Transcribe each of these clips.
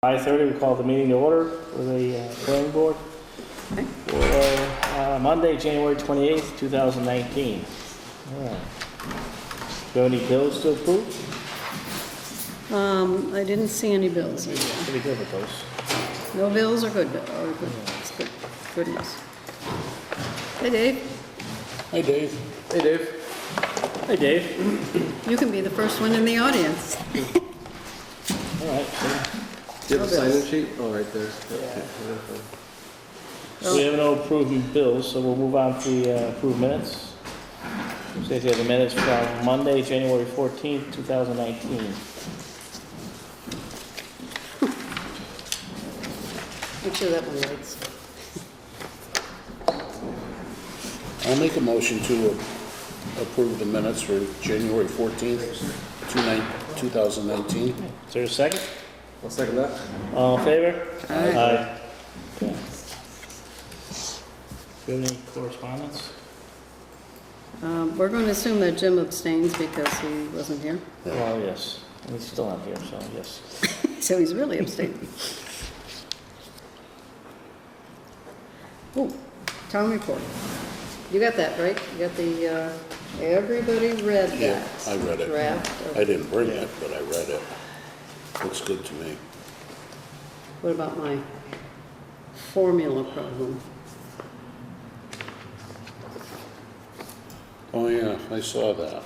5:30, we call the meeting to order for the planning board Okay. for Monday, January 28th, 2019. All right. Do you have any bills to approve? I didn't see any bills in there. Pretty good with those. No bills are good, it's good, goodness. Hey, Dave, Hi, Dave. Hey, Dave. Hey, Dave. you can be the first one in the audience. All right. Do you have a No bills. sign-in sheet? Oh, right there. So we have no approved bills, so we'll move on to the approved minutes. Says here the minutes from Monday, January 14th, 2019. Make sure that one lights. I'll make a motion to approve the minutes for January 14th, 2019. Is there a second? I'll second that. All in favor? Aye. Okay. Do you have any correspondence? We're going to assume that Jim abstains because he wasn't here, Well, yes. And he's still not here, so yes. so he's really abstaining. Oh, town report. You got that, right? You got the, everybody read that. Yeah, I read it. Draft of- I didn't bring it, but I read it. Looks good to me. What about my formula problem? Oh, yeah, I saw that.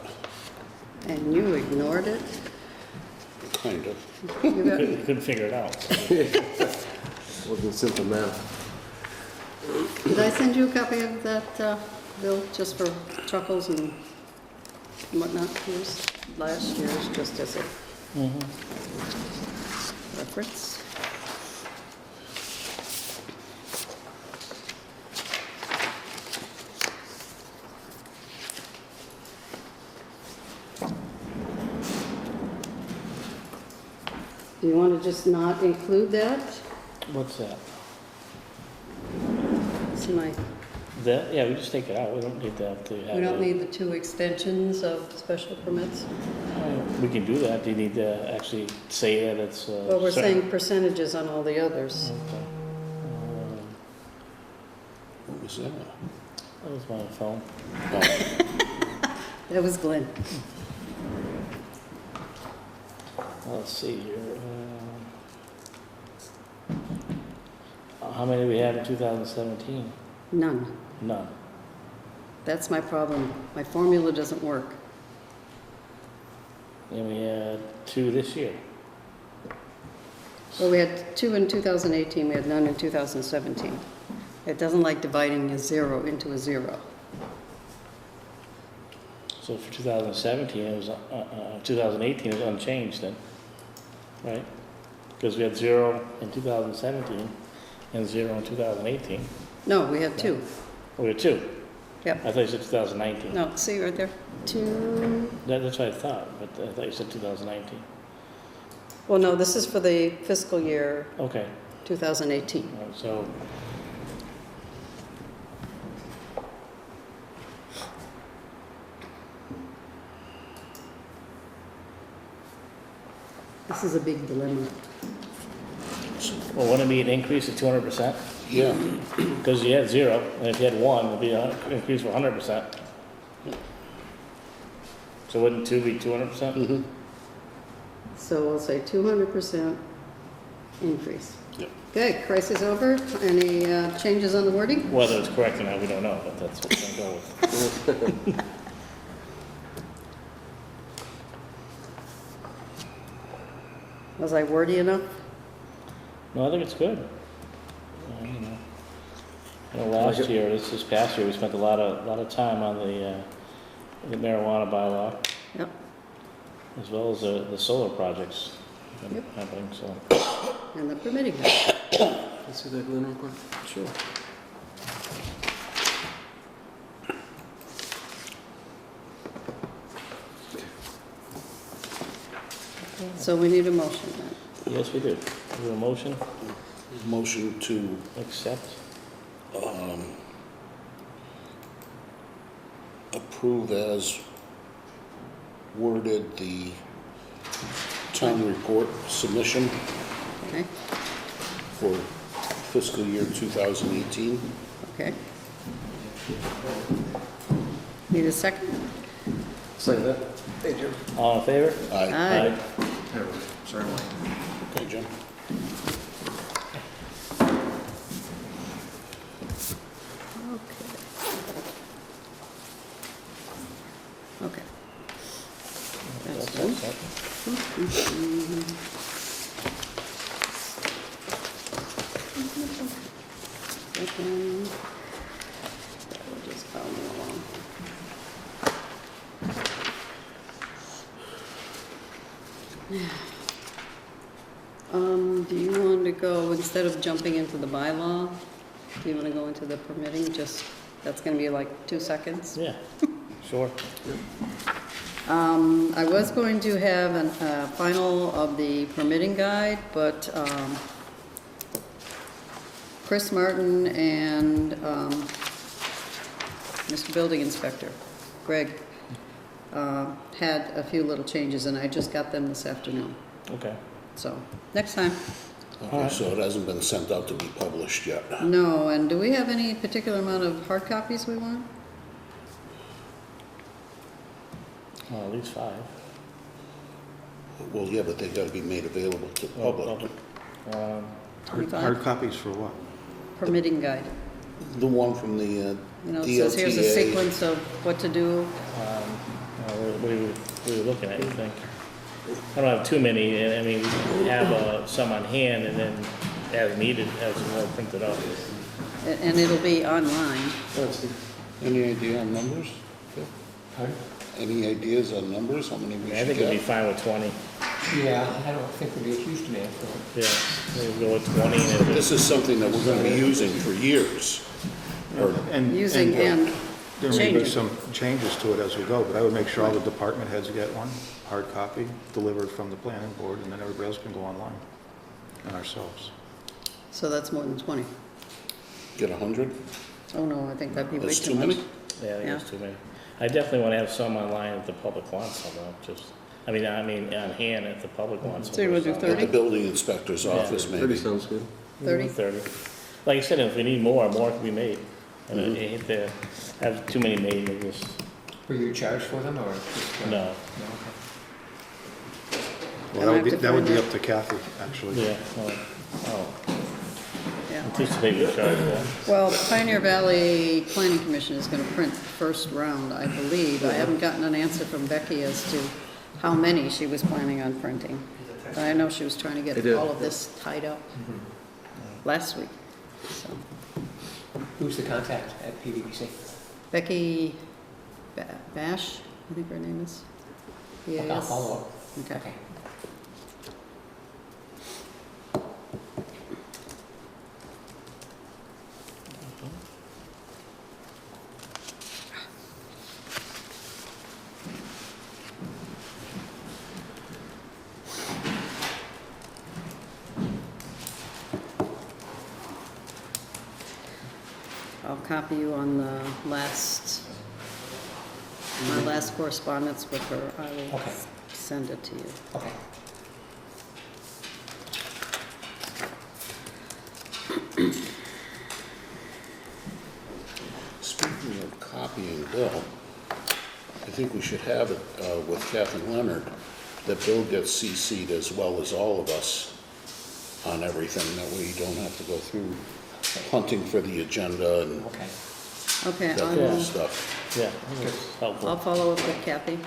And you ignored it? Kind of. You got, Couldn't figure it out. Wasn't simple math. did I send you a copy of that, Bill, just for chuckles and whatnot? Here's last year's, just as a reference. Do you want to just not include that? What's that? It's my, That, yeah, we just take it out. We don't need that to have. we don't it. need the 2 extensions of special permits? We can do that. Do you need to actually say that it's, Well, we're certain- saying percentages on all the others. Okay. What was that? That was my phone. Oh, That was Glenn. Let's see here. How many do we have in 2017? None. None. That's my problem. My formula doesn't work. And we had 2 this year. Well, we had 2 in 2018, we had none in 2017. It doesn't like dividing a 0 into a 0. So for 2017, it was, 2018 is unchanged then, right? Because we had 0 in 2017 and 0 in 2018. No, we had 2. Oh, we had 2. Yep. I thought you said 2019. No, see right there? 2. That's what I thought, but I thought you said 2019. Well, no, this is for the fiscal year Okay, 2018. all right, so, This is a big dilemma. well, wouldn't it be an increase of 200%? yeah, Because you had 0, and if you had 1, it'd be an increase of 100%. So wouldn't 2 be 200%? mm-hmm, So we'll say 200% increase. yeah. Okay, crisis over. Any changes on the wording? Whether it's correct or not, we don't know, but that's what we're going to go with. Was I wordy enough? No, I think it's good. You know, last year, this past year, we spent a lot of time on the marijuana bylaw, Yep. as well as the solar projects Yep. happening, so. And the permitting. Let's see that, Glenn, real quick. Sure. So we need a motion then. Yes, we do. Is there a motion? Motion to Accept? approve as worded the town report submission. Okay. for fiscal year 2018. Okay. Need a second? Second that. Hey, Jim. All in favor? Aye. Sorry, Mike. Okay, Jim. Okay. That's done. Second. That will just follow me along. Do you want to go, instead of jumping into the bylaw, do you want to go into the permitting? Just, that's going to be like 2 seconds. Yeah, sure. I was going to have a final of the permitting guide, but Chris Martin and Mr. Building Inspector, Greg, had a few little changes, and I just got them this afternoon. Okay. So, next time. Okay, so it hasn't been sent out to be published yet. No, and do we have any particular amount of hard copies we want? Well, at least 5. Well, yeah, but they gotta be made available to the Oh, public. Um, Hard copies for what? Permitting guide. The one from the You know, it says here's a DOTA. sequence of what to do. what are we looking at, you think? I don't have too many, I mean, we have some on hand, and then as needed, have some more printed up. And it'll be online. Any idea on numbers? Phil? Pardon? Any ideas on numbers, how many we I should think it'd be get? fine with 20. Yeah, I don't think there'd be a huge demand for it. Yeah, maybe go with 20, and if This is something that we're gonna be using for years. Or, Using and There may be changing. some changes to it as we go, but I would make sure all the department heads get one, hard copy, delivered from the planning board, and then everybody else can go online, and ourselves. So that's more than 20. get 100? Oh, no, I think that'd be way That's too too much. many? yeah, I think Yeah. it's too many. I definitely want to have some online if the public wants some, though, just, I mean, on hand if the public wants some. So you wanna do or At 30? the building inspector's office, 30 maybe. sounds good. something. 30? 30. Like I said, if we need more can be made. And I hate to have too many made, and just, Were you charged for them or just? no, No, okay. Well, I have to that would be find up to Kathy, actually. yeah, oh, Yeah. anticipate we charge that. Well, Pioneer Valley Planning Commission is gonna print first round, I believe. I haven't gotten an answer from Becky as to how many she was planning on printing. But I know she was trying to They get did. all of this tied up last week, so. Who's the contact at PVPC? Becky Bash, I think her name is. Okay, I'll Yes. follow up. Okay. Okay. I'll copy you on the my last correspondence with her. I will Okay. send it to you. Okay. Speaking of copying Bill, I think we should have it with Kathy Leonard, that Bill gets CC'd as well as all of us on everything. That way you don't have to go through hunting for the agenda and Okay. Okay, that I kind of will, stuff. Yeah, that's I'll helpful. follow up with Kathy.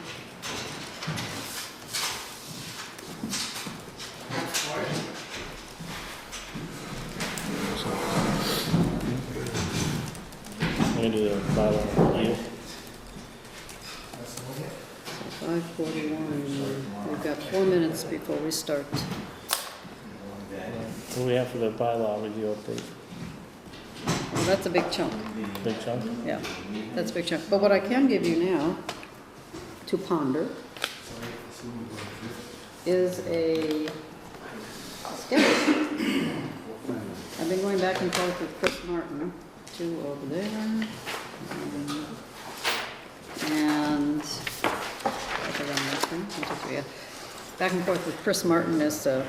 I'm gonna do the bylaw review. 5:41, we've got 4 minutes before we start. What do we have for the bylaw review update? Well, that's a big chunk, Big chunk? yeah, that's a big chunk. But what I can give you now to ponder is a schedule. I've been going back and forth with Chris Martin, 2 over there. And, back around that thing, 1, 2, 3, yeah. Back and forth with Chris Martin as to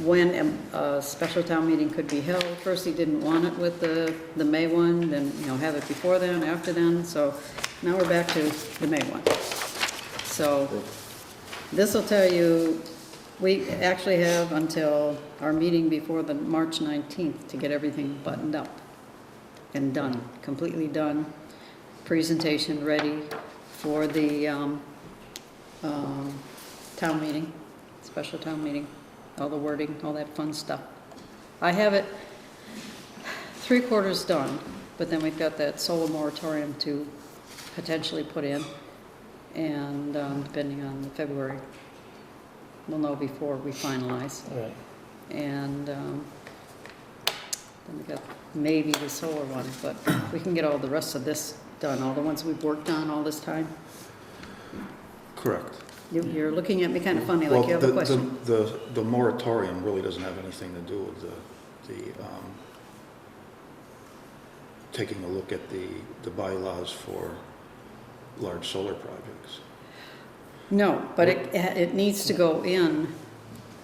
when a special town meeting could be held. First, he didn't want it with the May one, then, have it before then, after then, so now we're back to the May one. So, this will tell you, we actually have until our meeting before the March 19th to get everything buttoned up and done, completely done, presentation ready for the town meeting, special town meeting, all the wording, all that fun stuff. I have it 3/4 done, but then we've got that solar moratorium to potentially put in, and depending on the February, we'll know before we finalize. Right. And then we got maybe the solar one, but we can get all the rest of this done, all the ones we've worked on all this time. Correct. You're looking at me kind of funny, like you have a question. The moratorium really doesn't have anything to do with taking a look at the bylaws for large solar projects. No, but it needs to go in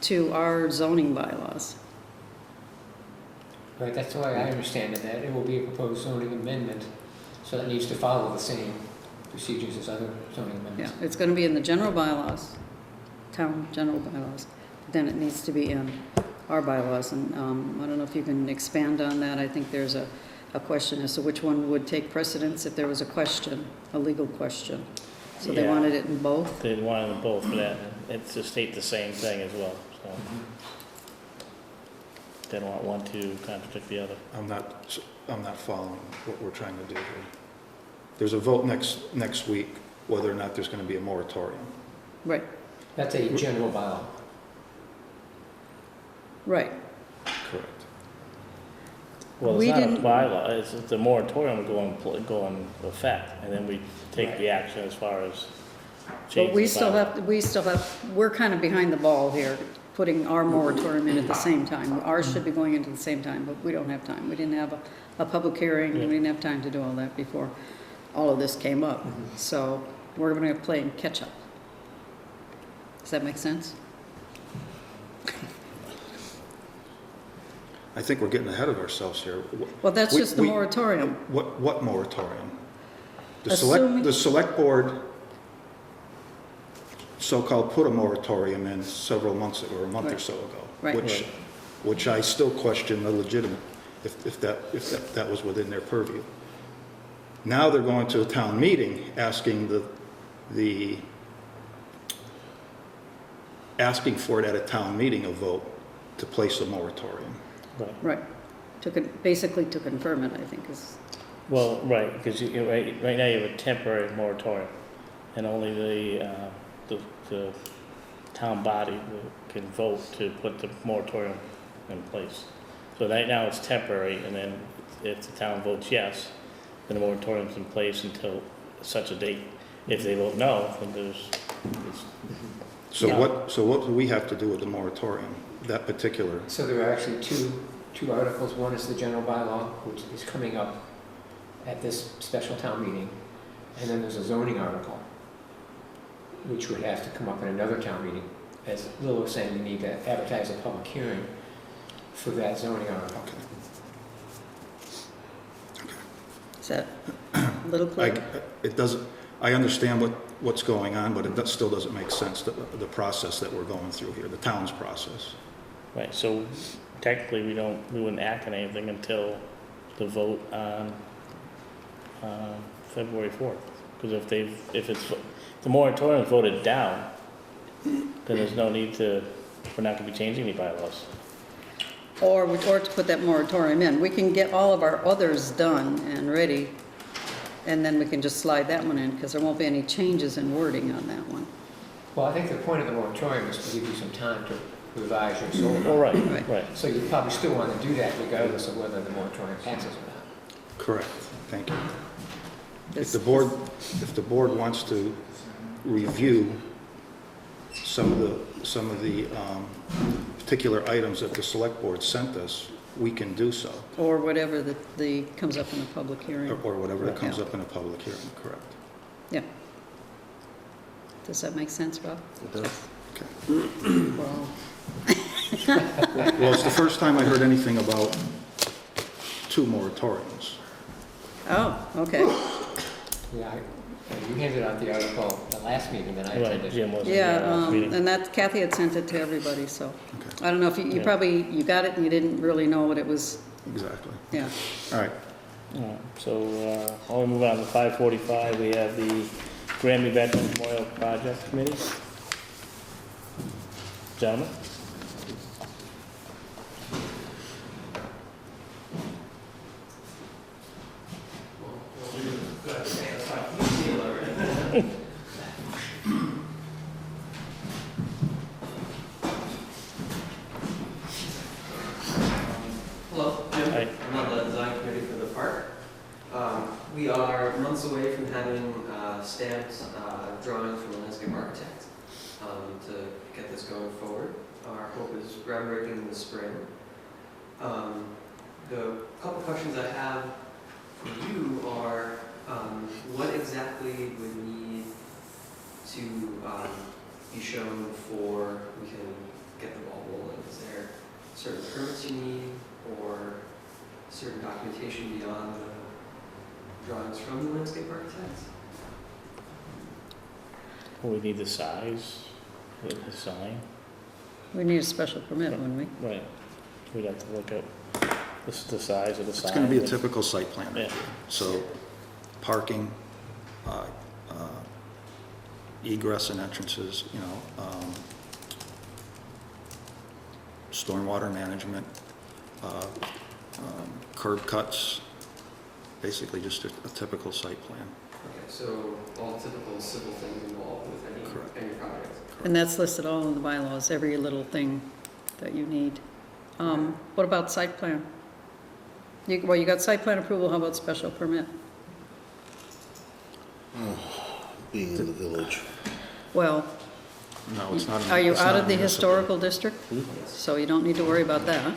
to our zoning bylaws. Right, that's the way I understand it, that it will be a proposed zoning amendment, so it needs to follow the same procedures as other zoning Yeah, amendments. it's going to be in the general bylaws, town general bylaws. Then it needs to be in our bylaws, and I don't know if you can expand on that. I think there's a question as to which one would take precedence if there was a question, a legal question. So they Yeah. wanted it in both? They wanted them both for that, it's to state the same thing as well, so. They don't want one to contradict the other. I'm not following what we're trying to do here. There's a vote next week whether or not there's going to be a moratorium. Right, That's a general bylaw. right. Correct. Well, We it's not a didn't- bylaw, it's the moratorium go in effect, and then we take Right. the action as far as But changing the bylaw. we're kind of behind the ball here, putting our moratorium in at the same time. Ours should be going into the same time, but we don't have time. We didn't have a public hearing, and we didn't have time to do all that before all of this came up. So we're going to play catch up. Does that make sense? I think we're getting ahead of ourselves here. Well, that's We- just the we- moratorium. What moratorium? The Assuming- select board so-called put a moratorium in several months ago, or a month or Right. so ago. Right. Which I still question the legitimate, if that was within their purview. Now they're going to a town meeting asking asking for it at a town meeting, a vote to place a moratorium. Right. Right. Basically to confirm it, I think, is, Well, right, because right now you have a temporary moratorium, and only the town body can vote to put the moratorium in place. So right now it's temporary, and then if the town votes yes, then the moratorium's in place until such a date. If they vote no, then there's, So Yeah. what do we have to do with the moratorium, that particular? So there are actually two articles. One is the general bylaw, which is coming up at this special town meeting. And then there's a zoning article, which would have to come up in another town meeting. As Lil was saying, we need to advertise a public hearing for that zoning article. is that a little clear? I understand what's going on, but it still doesn't make sense, the process that we're going through here, the town's process. right, so technically we wouldn't act on anything until the vote on February 4th. Because if the moratorium is voted down, then there's no need we're not gonna be changing any bylaws. Or to put that moratorium in. We can get all of our others done and ready, and then we can just slide that one in, because there won't be any changes in wording on that one. Well, I think the point of the moratorium is to give you some time to revise your solar. Well, right, Right. right. So you probably still want to do that regardless of whether the moratorium passes or not. Correct, thank you. If This- the board wants to review some of the particular items that the select board sent us, we can do so, Or whatever comes up in a public hearing. or whatever that comes Yeah. up in a public hearing, correct. Yeah. Does that make sense, Rob? It does. Okay. Well, Well, it's the first time I heard anything about 2 moratoriums. Oh, okay. Yeah, you handed out the article the last meeting that I Right, attended. Jim wasn't here Yeah, last meeting. and that, Kathy had sent it to everybody, so. Okay. I don't know if you Yeah. probably, you got it and you didn't really know what it was, Exactly. yeah. All right. Alright, so, while we move on to 5:45, we have the Granby Veterans Memorial Project Committee. Gentlemen? Hello, Jim. Hi. I'm on the design committee for the park. We are months away from having stamped drawings from a landscape architect to get this going forward. Our hope is groundbreaking in the spring. The couple questions I have for you are, what exactly would need to be shown before we can get the ball rolling? Is there certain permits you need, or certain documentation beyond the drawings from the landscape architect? Well, we need the size of the sign. We need a special permit, wouldn't we? Right. We'd have to look at the size of the sign. It's going to be a typical site plan Yeah. review. So parking, egress and entrances, stormwater management, curb cuts, basically just a typical site plan. Okay, so all typical civil things involved with Correct. any project. And that's listed all in the bylaws, every little thing that you need. What about site plan? Well, you got site plan approval, how about special permit? Being in the village. Well, No, it's not. are you it's out not of the municipal. historical district? So you don't need to worry about that. I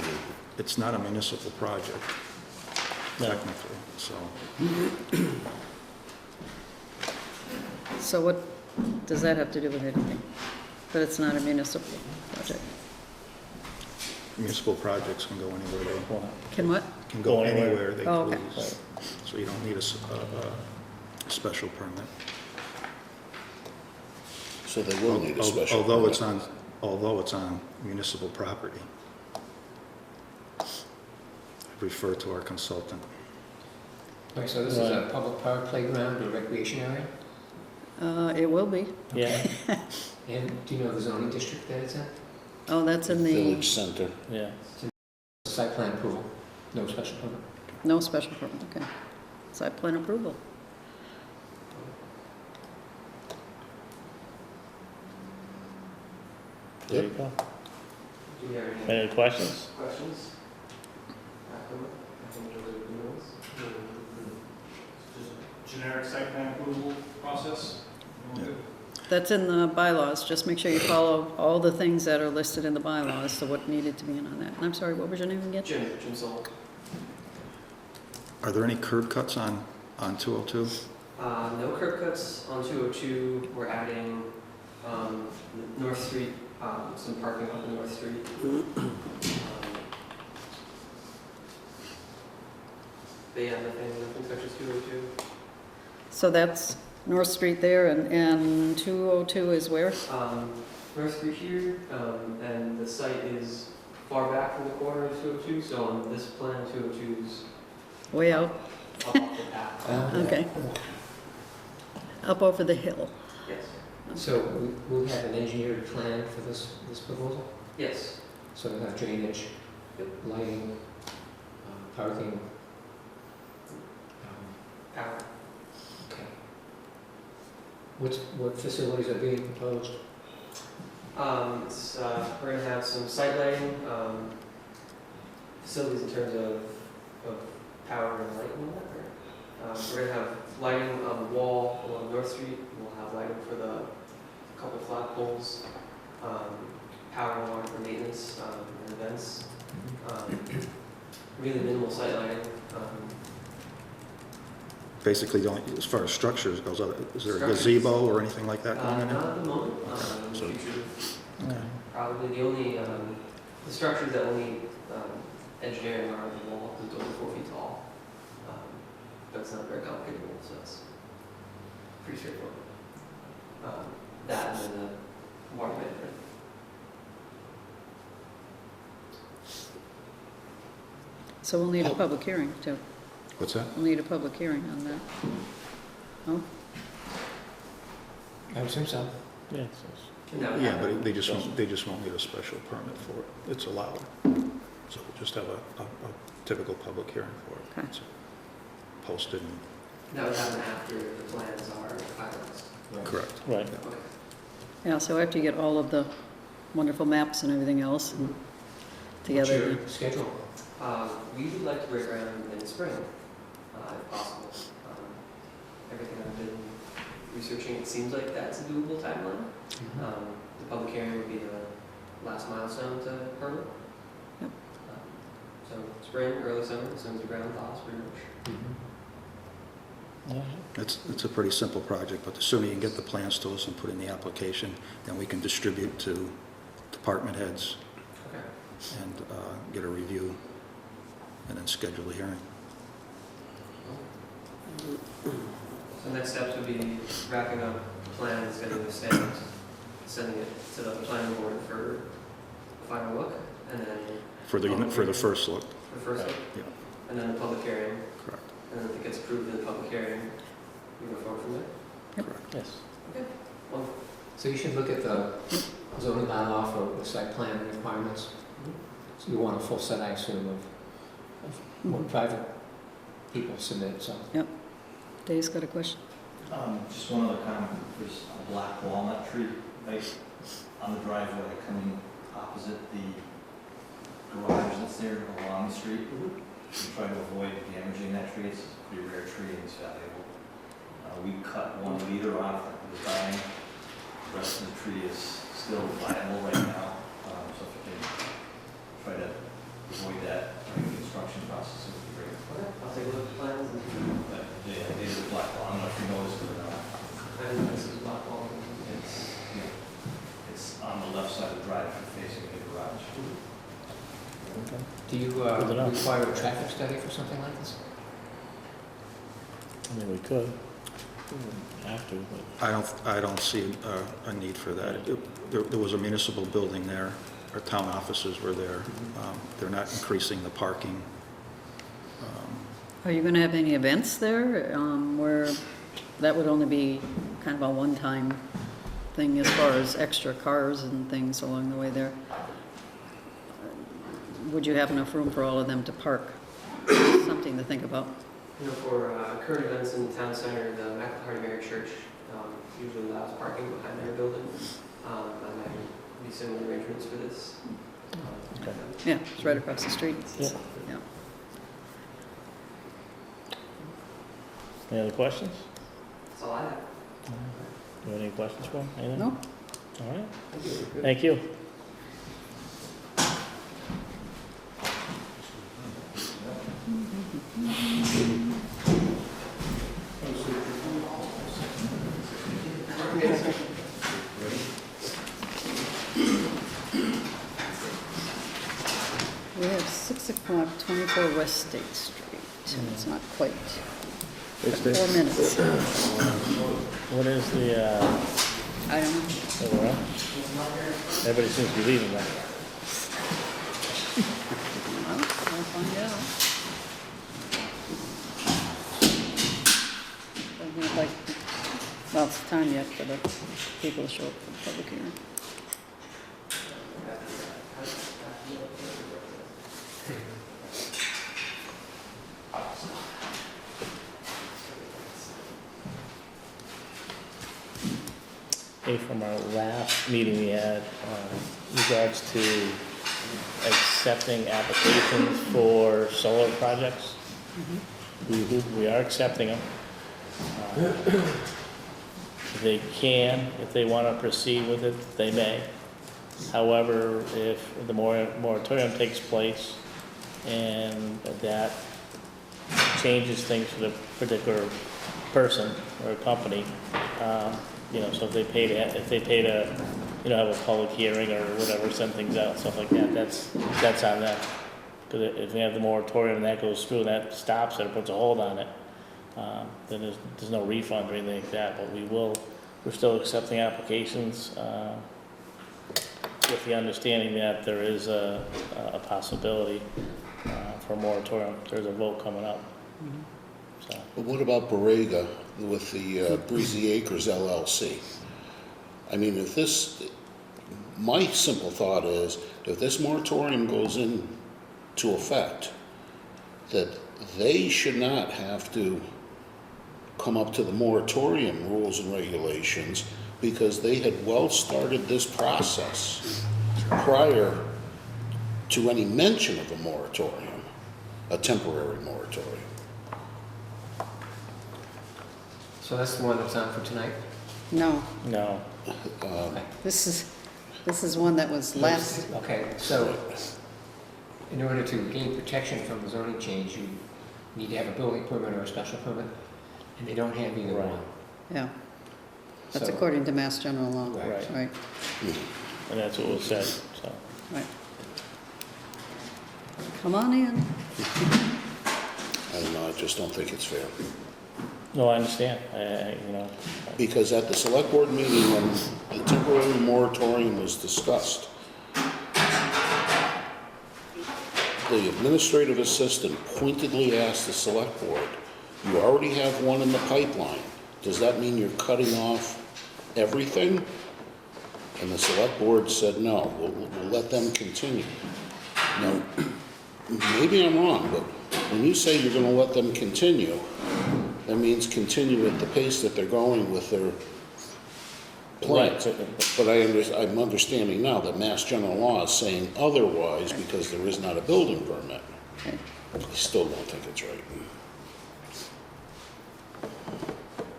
mean, It's not a municipal project, No. technically, so. So what does that have to do with anything? But it's not a municipal project. Municipal projects can go anywhere they Well, Can what? can go Go anywhere. anywhere they Oh, okay. please. So you don't need a special permit. So they will need a special. Although it's permit. on municipal property. Refer to our consultant. Right, so this is a public park, playground, or recreation area? It will be. Yeah, And do you know the zoning district that it's in? Oh, that's in the, Village center. yeah. Site plan approval, no special permit. no special permit, okay. Site plan approval. There you go. Do you have any Any questions? questions? I think those are the ones. Just a generic site plan approval process. Yeah. That's in the bylaws, just make sure you follow all the things that are listed in the bylaws, so what needed to be in on that. And I'm sorry, what was your name again? Jim Soul. Are there any curb cuts on 202? No curb cuts on 202. We're adding North Street, some parking up in North Street. But yeah, nothing touches 202. So that's North Street there, and 202 is where? North Street here, and the site is far back from the corner of 202, so on this plan, 202 is Way out, up off the path. okay. Up over the hill. Yes. So we have an engineered plan for this proposal? Yes. So we have drainage, lighting, parking. Power. Okay. What facilities are being proposed? We're going to have some site lighting, facilities in terms of power and light and all that. We're going to have lighting on the wall along North Street. We'll have lighting for the couple flagpoles, power and water for maintenance and events. Really minimal site lighting. Basically, as far as structures goes, is there a Structures. gazebo or anything like that going in Not there? at the moment. So- Future. Okay. probably the only, the structures that will need engineering are the wall, who's only 4 feet tall. But it's not very complicated, so it's pretty straightforward. That and then the water management. So we'll need a public hearing too. What's that? We'll need a public hearing on that. Oh, I would assume so. Yeah, And that would Yeah, happen. but they just won't need a special permit for it. It's allowed. So we'll just have a typical public hearing for it. Okay. It's posted and That would happen after the plans are finalized. correct. right. Okay. yeah, so after you get all of the wonderful maps and everything else and What's together. your schedule? We would like to break ground in the spring, if possible. Everything I've been researching, it seems like that's a doable timeline. The public hearing would be the last milestone to permit. Yep. So spring, early summer, as soon as the ground thaws, pretty much. Yeah. It's a pretty simple project, but the sooner you can get the plans to us and put in the application, then we can distribute to department heads Okay. and get a review and then schedule a hearing. So next steps would be wrapping up plans, getting the stamps, sending it to the planning board for a final look, and then For the first look, the first look, yeah, and then the public hearing, correct, and then if it gets approved in the public hearing, we go forward from there. correct. Yes. Okay. Well, So you should look at the zoning bylaw for the site plan requirements. So you want a full set, I assume, of what private people submit, so. Dave's got a question. Just one other comment, there's a black walnut tree right on the driveway coming opposite the garage that's there along the street. We try to avoid damaging that tree, it's a pretty rare tree and it's valuable. We cut 1 leader off that was dying, the rest of the tree is still viable right now. So if you can try to avoid that during the construction process, it would be great. okay, I'll take a look at the plans and, But yeah, it is a black wall, I don't know if you noticed it or not. and this is black wall. It's on the left side of the drive facing the garage. Do you Good enough. require a traffic study for something like this? I mean, we could. We wouldn't have to, but. I don't see a need for that. There was a municipal building there, our town offices were there. They're not increasing the parking. Are you going to have any events there where that would only be kind of a one-time thing as far as extra cars and things along the way there? Would you have enough room for all of them to park? Something to think about. You know, for current events in the town center, the Immaculate Mary Church usually allows parking behind their building. I might be similar arrangements for this. Okay. Yeah, it's right across the street. Yeah. Yeah. Any other questions? That's all I have. Do you have any questions for him? Anything? No? All right. Thank you. We have 6 o'clock, 24 West State Street. It's not quite. 4 minutes. What is the, I don't know. oh, well, everybody seems to be leaving now. Well, I'll find out. Doesn't look like, well, it's time yet for the people to show up for the public hearing. Hey, from our last meeting we had, regards to accepting applications for solar projects. We are accepting them. They can, if they want to proceed with it, they may. However, if the moratorium takes place and that changes things for the particular person or company, you know, so if they paid have a public hearing or whatever, send things out, stuff like that, that's on them. Because if we have the moratorium and that goes through and that stops it or puts a hold on it, then there's no refund or anything like that, but we're still accepting applications, with the understanding that there is a possibility, for a moratorium. There's a vote coming up. So, But what about Borrega with the Breezy Acres LLC? I mean, my simple thought is, if this moratorium goes into effect, that they should not have to come up to the moratorium rules and regulations, because they had well started this process prior to any mention of a moratorium, a temporary moratorium. So that's the one that's on for tonight? No, no, Okay. this is one that was last, Okay, so in order to gain protection from the zoning change, you need to have a building permit or a special permit, and they don't have either Right. one. yeah. That's So- according to Mass General Law. Right. Right, and that's what was said, so. right. Come on in. I don't know, I just don't think it's fair. No, I understand, Because at the select board meeting, when the temporary moratorium was discussed, the administrative assistant pointedly asked the select board, you already have one in the pipeline. Does that mean you're cutting off everything? And the select board said, no, we'll let them continue. Now, maybe I'm wrong, but when you say you're gonna let them continue, that means continue at the pace that they're going with their plans. But I'm understanding now that Mass General Law is saying otherwise because there is not a building permit. Okay. I still don't think it's right.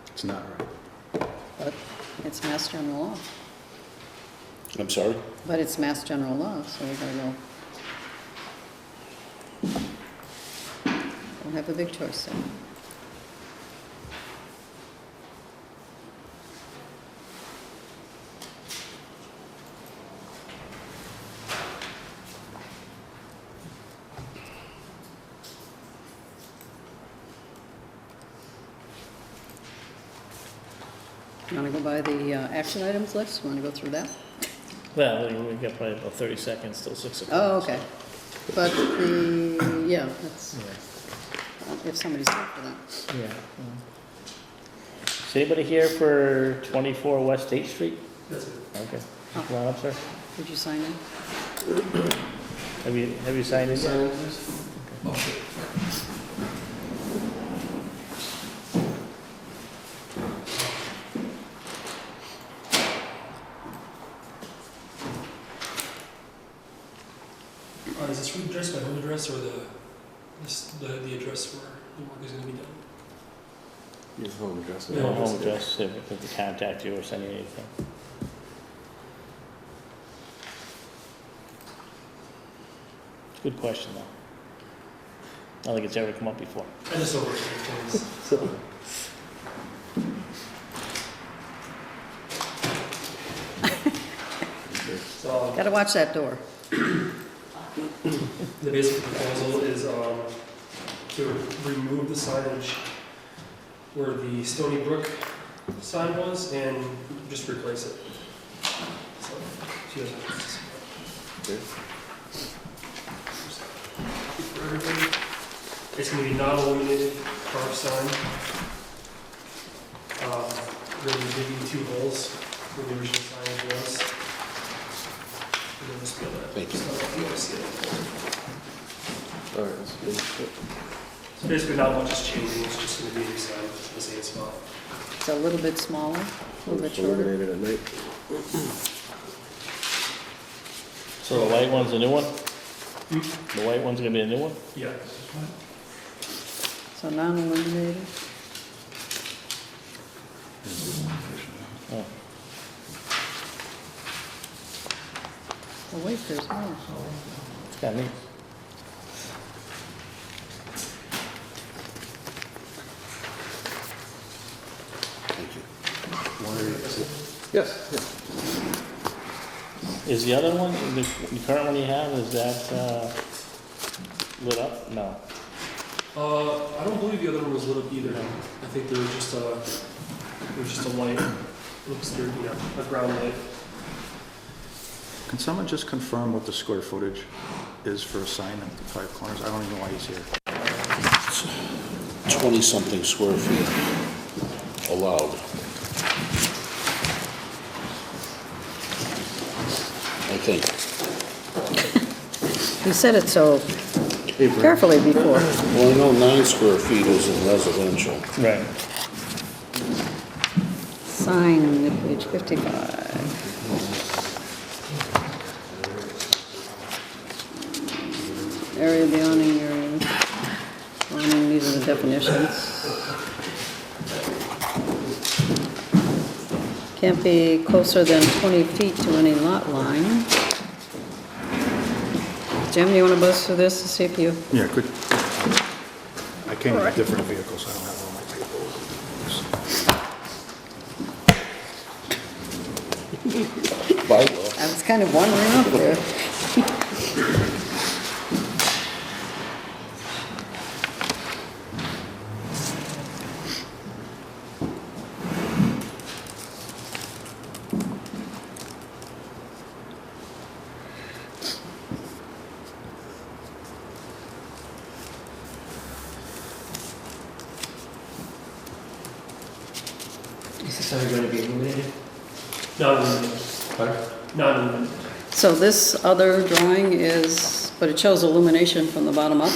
It's not right. But it's Mass General Law. I'm sorry? But it's Mass General Law, so we gotta go. Don't have a big choice there. You wanna go by the action items list? You wanna go through that? well, we've got probably about 30 seconds till 6 o'clock. Oh, okay. But that's, Yeah, if somebody's here for that. yeah. Is anybody here for 24 West State Street? That's it. Okay, come on up, sir. Did you sign in? Have you signed in yet? Is this address my home address or the address where the work is gonna be done? Your home address. Yeah. No home address, if they contact you or send you anything. Good question, though. I don't think it's ever come up before. I just overlooked things. So, Gotta watch that door. the basic proposal is to remove the signage where the Stony Brook sign was and just replace it. So, she has for everybody. It's gonna be non-illuminated carved sign. We're gonna be digging 2 holes where the original signage was. And then just be able to- Thank you. so you guys see it. All right, that's good. So basically not much is changing, it's just gonna be the sign in the same spot. It's a little bit smaller, a little bit shorter. Illuminated at night. So the white one's a new one? Hmm? The white one's gonna be a new one? Yeah. So non-illuminated. Oh, Oh wait, there's more. it's got me. Thank you. Yes, yes. Is the other one, the current one you have, is that lit up? No. I don't believe the other one was lit up either. I think there was just a light. Looks through, a ground light. Can someone just confirm what the square footage is for a sign at the Five Corners? I don't even know why he's here. 20-something square feet allowed. I think. You said it so carefully before. Well, I know 9 square feet is in residential. Right. Sign, page 55. Area of the awning, awning, these are the definitions. Can't be closer than 20 feet to any lot line. Jim, you want to buzz through this to see if you... Yeah, good. I came in different vehicles, I don't have all my paperwork. Bylaw. I was kind of wandering up there. Is the sign going to be illuminated? Not illuminated. Pardon? Not illuminated. So this other drawing is, but it shows illumination from the bottom up.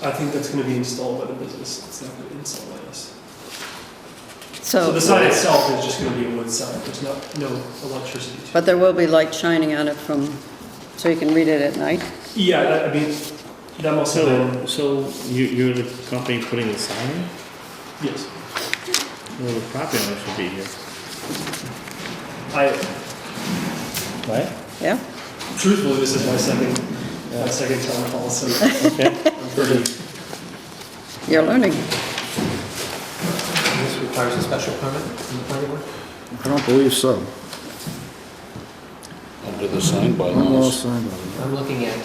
I think that's going to be installed by the business. It's not going to be installed by us. So So, the sign itself is just going to be a wood sign. There's no electricity to it. but there will be light shining on it from, so you can read it at night. Yeah, I mean, that must have been, So you're the company putting the sign in? yes. Well, the property owner should be here. Right? Yeah? Truthfully, this is my second town hall, so Okay. I'm pretty, You're learning. This requires a special permit from the planning board? I don't believe so. Under the sign bylaws. I'm looking at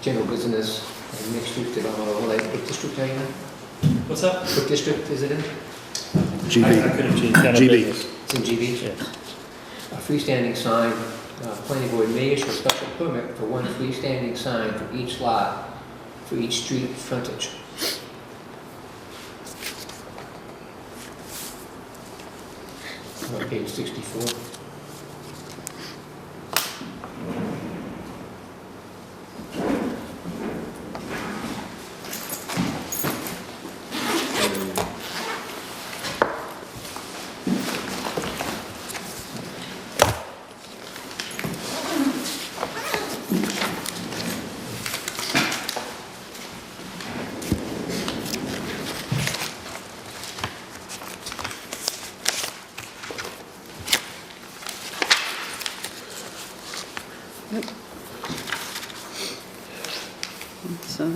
general business and mixed use development overlay. What district are you in? what's that? What district is it in? I GB. couldn't She's got a GB. business. It's in GB? Yeah. A freestanding sign, planning board may issue a special permit for one freestanding sign for each lot, for each street frontage. On page 64. So,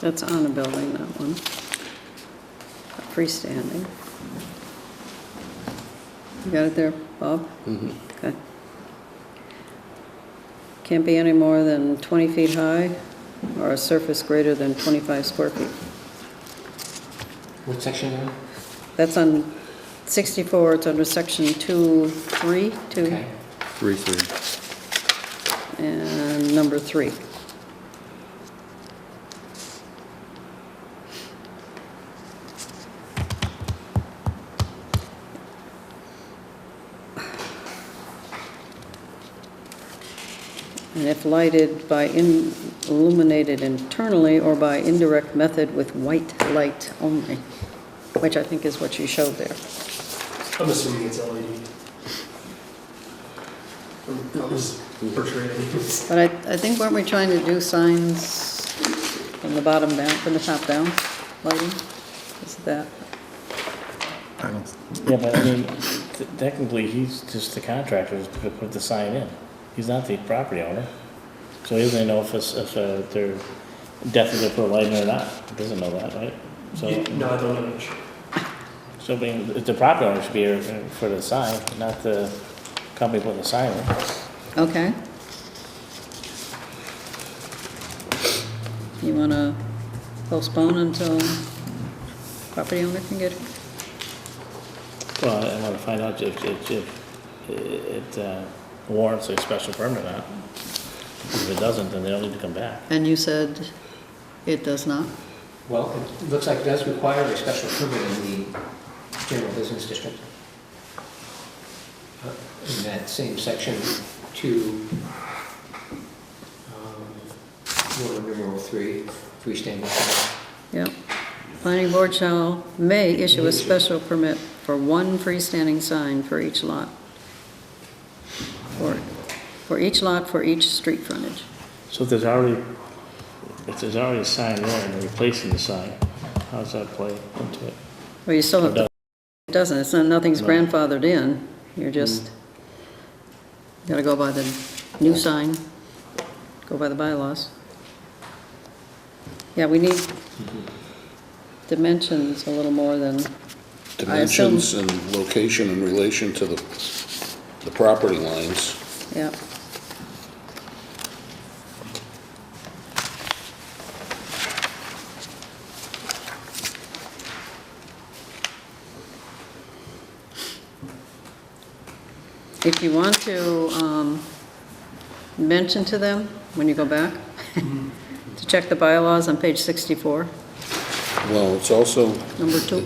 that's on a building, that one. Freestanding. You got it there, Bob? Mhm. Okay. Can't be any more than 20 feet high or a surface greater than 25 square feet. What section are you That's on 64, it's under section 2.3, in? Okay. 3-3. and number 3. And if lighted by illuminated internally or by indirect method with white light only, which I think is what you showed there. I'm assuming it's LED. I was portraying. But I think weren't we trying to do signs from the bottom down, from the top down, lighting? Is that, I don't, Yeah, but I mean, technically, he's just the contractor to put the sign in. He's not the property owner. So he doesn't know if they're definitely put a light in it or not. It doesn't know that, right? So, No, I don't know. Which. so I mean, the property owner should be here for the sign, not the company putting the sign in. Okay. You wanna postpone until property owner can get it? Well, I want to find out if it warrants a special permit or not. If it doesn't, then they don't need to come back. And you said it does not? Well, it looks like it does require a special permit in the general business district. In that same section 2, Roman numeral 3, freestanding sign. Yep. Planning board may issue a special permit for one freestanding sign for each lot. For each lot, for each street frontage. So if there's already a sign there and they're replacing the sign, how does that play into it? Well, you still have to, it doesn't, it's not, nothing's No. grandfathered in. You're just, gotta go by the new sign, go by the bylaws. Yeah, we need dimensions a little more than, I assume. Dimensions and location in relation to the property lines. Yeah. If you want to mention to them when you go back, to check the bylaws on page 64, Well, it's also, number 2.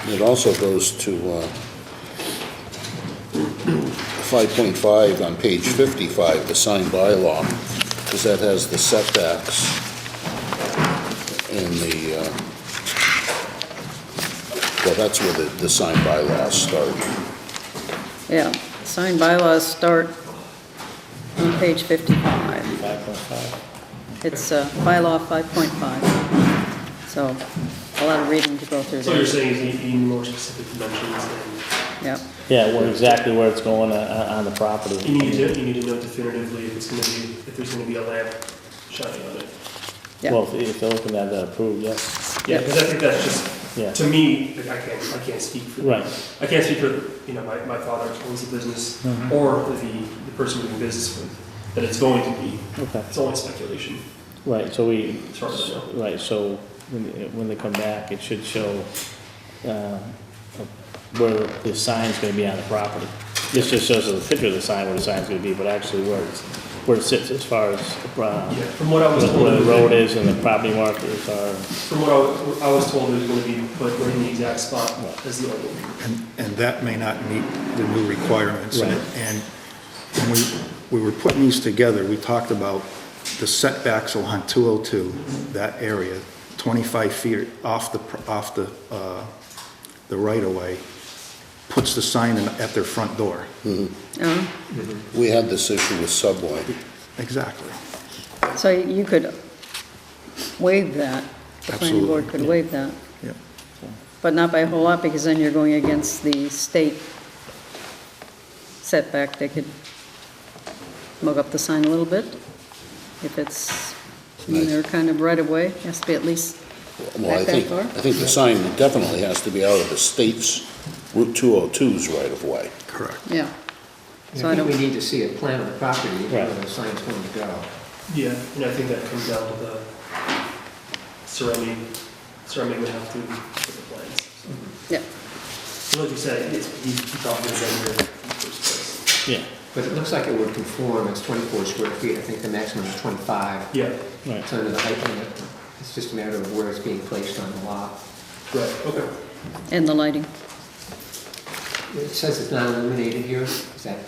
it also goes to 5.5 on page 55, the sign bylaw, because that has the setbacks and the, well, that's where the sign bylaws start. Yeah, sign bylaws start on page 55. 5.5. It's bylaw 5.5. So, a lot of reading to go through So there. you're saying you need more specific dimensions, Yep, Yeah, well, exactly where it's going on the property. and you need to know definitively if it's going to be, if there's going to be a lamp shining on it. yeah. Well, if they're looking at that approved, yes, Yeah, because I think that's just, yeah, to me, like, I can't speak for. right. I can't speak for, my father owns the business, Mhm. or the person doing business with, that it's going to be. Okay, It's only speculation, right, so we, as far as I know. right, so when they come back, it should show where the sign's gonna be on the property. This just shows a picture of the sign, where the sign's gonna be, but actually where it sits as far as Yeah, from what I was told. where the road is and the property markers are. From what I was told, it was going to be put right in the exact spot as the old one. And that may not meet the new requirements. Right. And when we were putting these together, we talked about the setbacks along 202, that area, 25 feet off the right-of-way, puts the sign at their front door. Oh, We had this issue with Subway. Exactly. so you could waive that. The planning board Absolutely, could yeah. waive that. Yeah. But not by a whole lot, because then you're going against the state setback. They could mug up the sign a little bit. If it's in their kind of right of way, it has to be at least Well, I back that think, far. I think the sign definitely has to be out of the state's Route 202's right of way. Correct. Yeah. So I I think we don't, need to see a plan of the property, where Right. the sign's going to go. Yeah, and I think that comes down to the ceramic would have to put the plans. yeah, So like you said, he thought it was in there in the first place. Yeah, But it looks like it would conform, it's 24 square feet, I think the maximum is 25. Yeah, right. It's under the height limit. It's just a matter of where it's being placed on the lot. right, okay. and the lighting. It says it's not illuminated here, is that?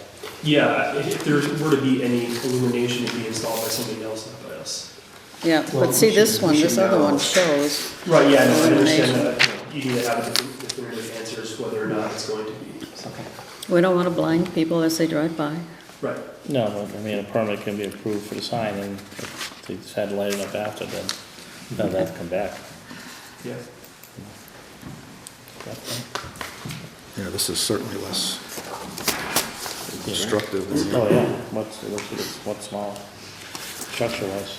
Yeah, if there were to be any illumination, it'd be installed by somebody else, not by us. Yeah, Well, but see, we this should- one, we this should other know. one shows, Right, yeah, no, I understand Illumination. that, you need to have a definitive answers whether or not it's going to be. Okay. we don't want to blind people as they drive by. Right. No, but I mean, a permit can be approved for the sign, and if they decide to light it up after, then they'll have to come back. Yeah. Yeah, this is certainly less destructive than Oh, yeah, what's small, structure-wise.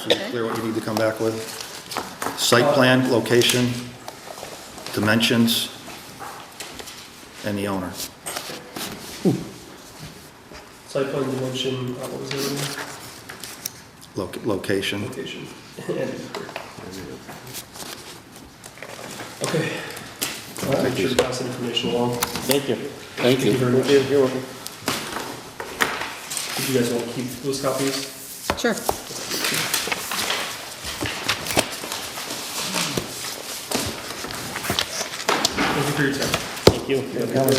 So you clear what you need to come back with? Site plan, location, dimensions, and the owner. Site plan dimension, what was it? Location. Location. Okay. Well, I should pass that information along. Thank you. Thank you. very much. You're welcome. If you guys want to keep those copies. Sure. Thank you for your time. Thank you for coming.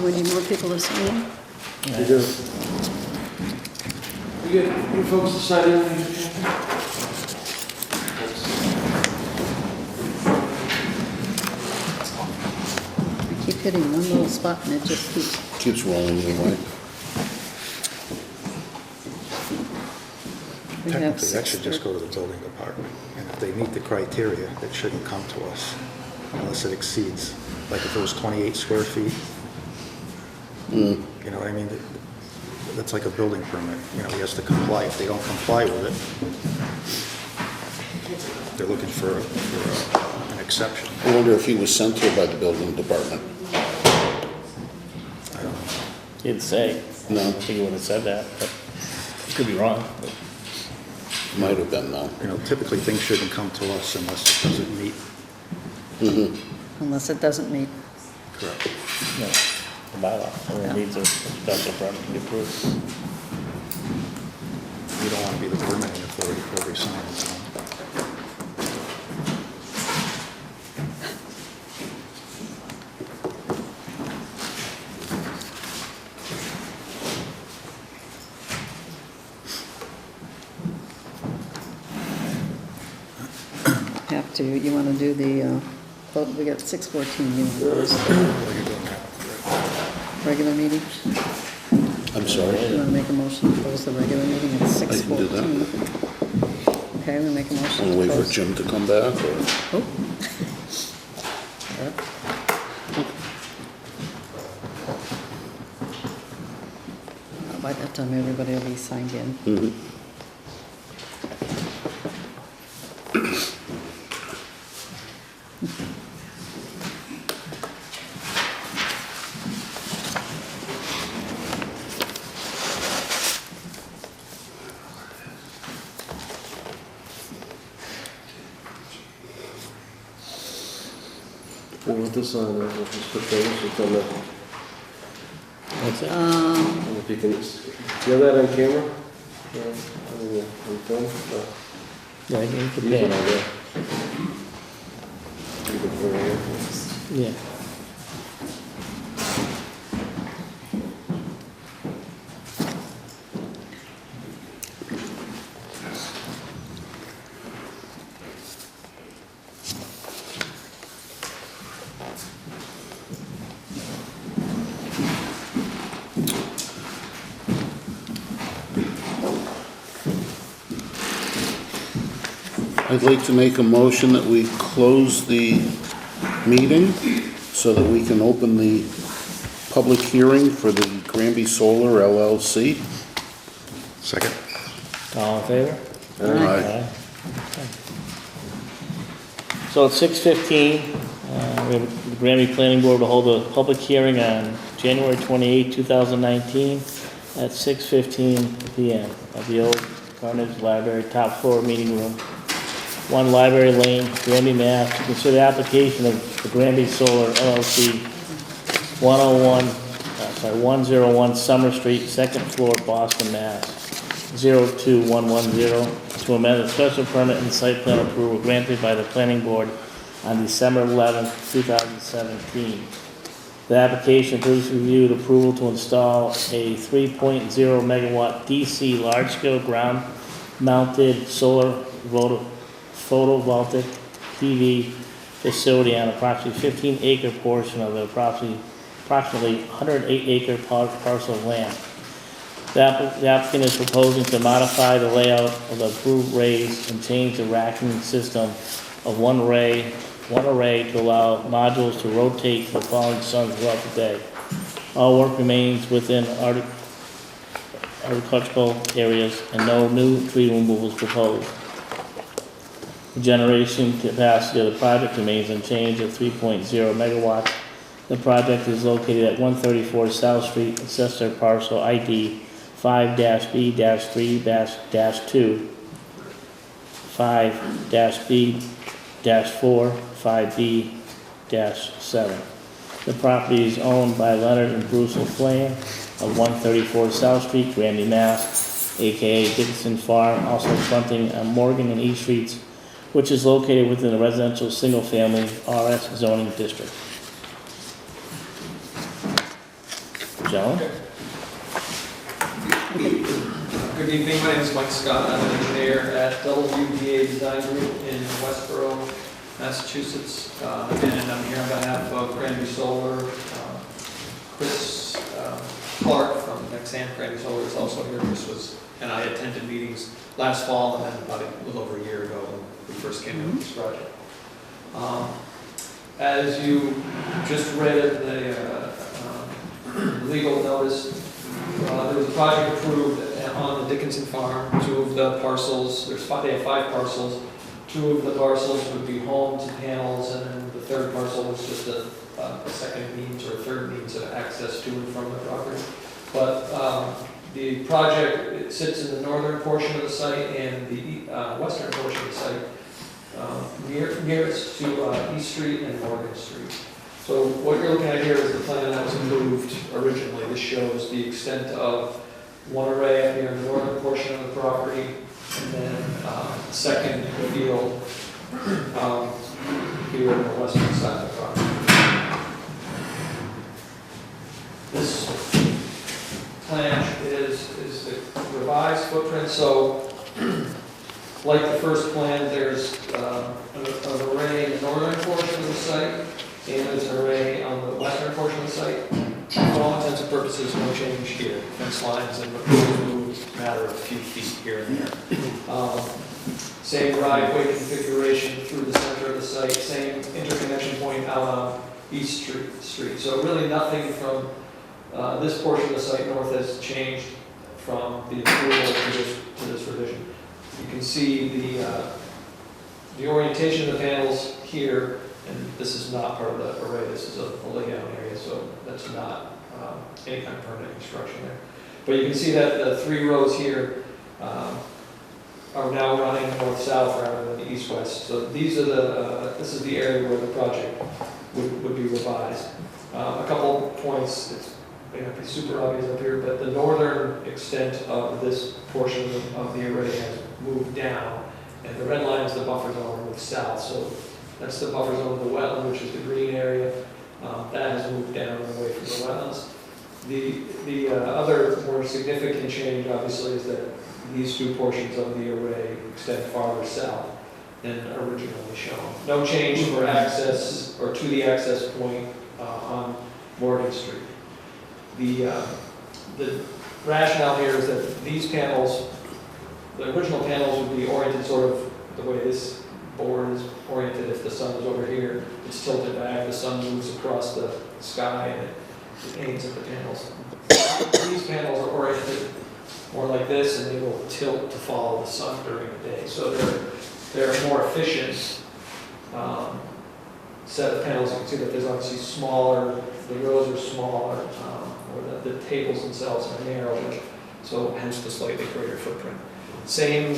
We need more people to sign. You do. You get you folks to sign in? I keep hitting one little spot and it just keeps, Keeps rolling away. we have Technically, that should 6:30. just go to the building department. And if they meet the criteria, it shouldn't come to us unless it exceeds, like if it was 28 square feet. You know what I mean? That's like a building permit, you know, he has to comply. If they don't comply with it, they're looking for an exception. I wonder if he was sent here by the building department. I don't know. He didn't say. No. I think he would have said that, but could be wrong. But Might have been, though. You know, typically things shouldn't come to us unless it doesn't meet. Unless it doesn't meet. Correct. no, the bylaw, it needs a special permit to be approved. You don't want to be the permitting authority for every sign. So. Have to, you want to do the, well, we got 6:14, you want to close Well, you're doing that. the regular meeting? I'm sorry. You want to make a motion to close the regular meeting at 6:14? I can do that. Okay, we make a motion Want to to wait for close. Jim to come back, or? Oh. By that time, everybody will be signed in. We want this on, we'll just put those, it's on the, What's it? if you can, do you have that on camera? On film? No. Yeah, I can put Use it that. on there. You can put it here. Yeah. I'd like to make a motion that we close the meeting so that we can open the public hearing for the Granby Solar LLC. Second. All in favor? Aye. Okay. So it's 6:15, we have the Granby Planning Board will hold a public hearing on January 28, 2019 at 6:15 PM at the old Carnegie Library top floor meeting room, 1 Library Lane, Granby, Mass. To consider application of the Granby Solar LLC 101 Summer Street, second floor, Boston, Mass. 02110, to amend the special permit and site plan approval granted by the planning board on December 11, 2017. The application previously reviewed approval to install a 3.0 megawatt DC large-scale ground-mounted solar photovoltaic PV facility on approximately 15-acre portion of the approximately 108-acre parcel of land. The applicant is proposing to modify the layout of the approved raise and change the racking system of one array one array to allow modules to rotate the following sun throughout the day. All work remains within agricultural areas and no new tree removal is proposed. The generation capacity of the project remains unchanged at 3.0 megawatts. The project is located at 134 South Street, assessor parcel ID 5-B-3-2, 5-B-4, 5B-7. The property is owned by Leonard and Bruce O'Flynn of 134 South Street, Granby, Mass., aka Dickinson Farm, also fronting on Morgan and E Streets, which is located within the residential single-family RS zoning district. Gentlemen? Good evening, my name is Mike Scott. I'm an engineer at WDA Design Group in Westboro, Massachusetts. And I'm here on behalf of Granby Solar. Chris Clark from Nexan Granby Solar is also here. Chris was, and I attended meetings last fall and then about a little over a year ago when we first came in with this project. As you just read the legal notice, there was a project approved on the Dickinson Farm. Two of the parcels, they have 5 parcels. 2 of the parcels would be home to panels, and then the third parcel was just a second means or a third means of access to and from the property. But the project, it sits in the northern portion of the site and the western portion of the site, nearest to East Street and Morgan Street. So what you're looking at here is the plan that was approved originally. This shows the extent of one array up here in the northern portion of the property, and then second field here on the western side of the property. This plan is the revised footprint. So, like the first plan, there's an array in the northern portion of the site, and there's an array on the western portion of the site. For all intents and purposes, no change here. Fence lines and moved a matter of a few feet here and there. Same driveway configuration through the center of the site, same interconnection point out on East Street. So really nothing from this portion of the site north has changed from the approval to this revision. You can see the orientation of the panels here, and this is not part of the array. This is a laydown area, so that's not any kind of permanent construction there. But you can see that the 3 rows here are now running north-south rather than east-west. So these are this is the area where the project would be revised. A couple points, it may not be super obvious up here, but the northern extent of this portion of the array has moved down, and the red line is the buffer zone, moved south. So that's the buffer zone of the wetland, which is the green area. That has moved down and away from the wetlands. The other more significant change, obviously, is that these 2 portions of the array extend farther south than originally shown. No change for access or to the access point on Morgan Street. The rationale here is that these panels, the original panels would be oriented sort of the way this board is oriented. If the sun was over here, it's tilted back, the sun moves across the sky and it aims at the panels. These panels are oriented more like this, and they will tilt to follow the sun during the day. So they're a more efficient set of panels. You can see that there's obviously smaller, the rows are smaller, or the tables themselves are narrower, so hence the slightly greater footprint. Same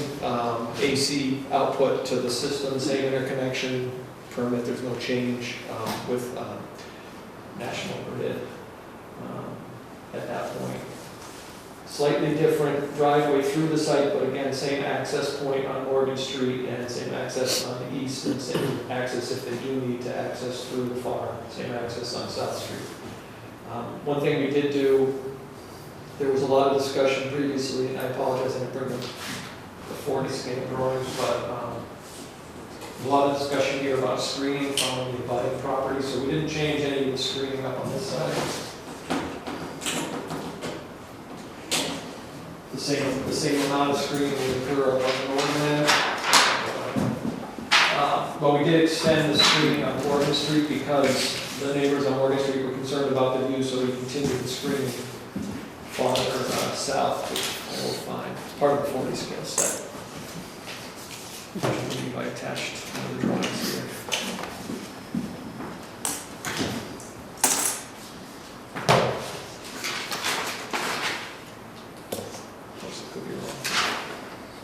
AC output to the system, same interconnection permit. There's no change with National Grid at that point. Slightly different driveway through the site, but again, same access point on Morgan Street and same access on the east, and same access if they do need to access through the farm, same access on South Street. One thing we did do, there was a lot of discussion previously, and I apologize, I didn't bring the 40 scale drawings, but a lot of discussion here about screening from the abutting property, so we didn't change any of the screening up on this side. The same amount of screening would occur up on the northern end. But we did extend the screening on Morgan Street because the neighbors on Morgan Street were concerned about the view, so we continued the screening farther south, which I will find. It's part of the 40 scale set. I believe I attached one of the drawings here. Of course, it could be wrong.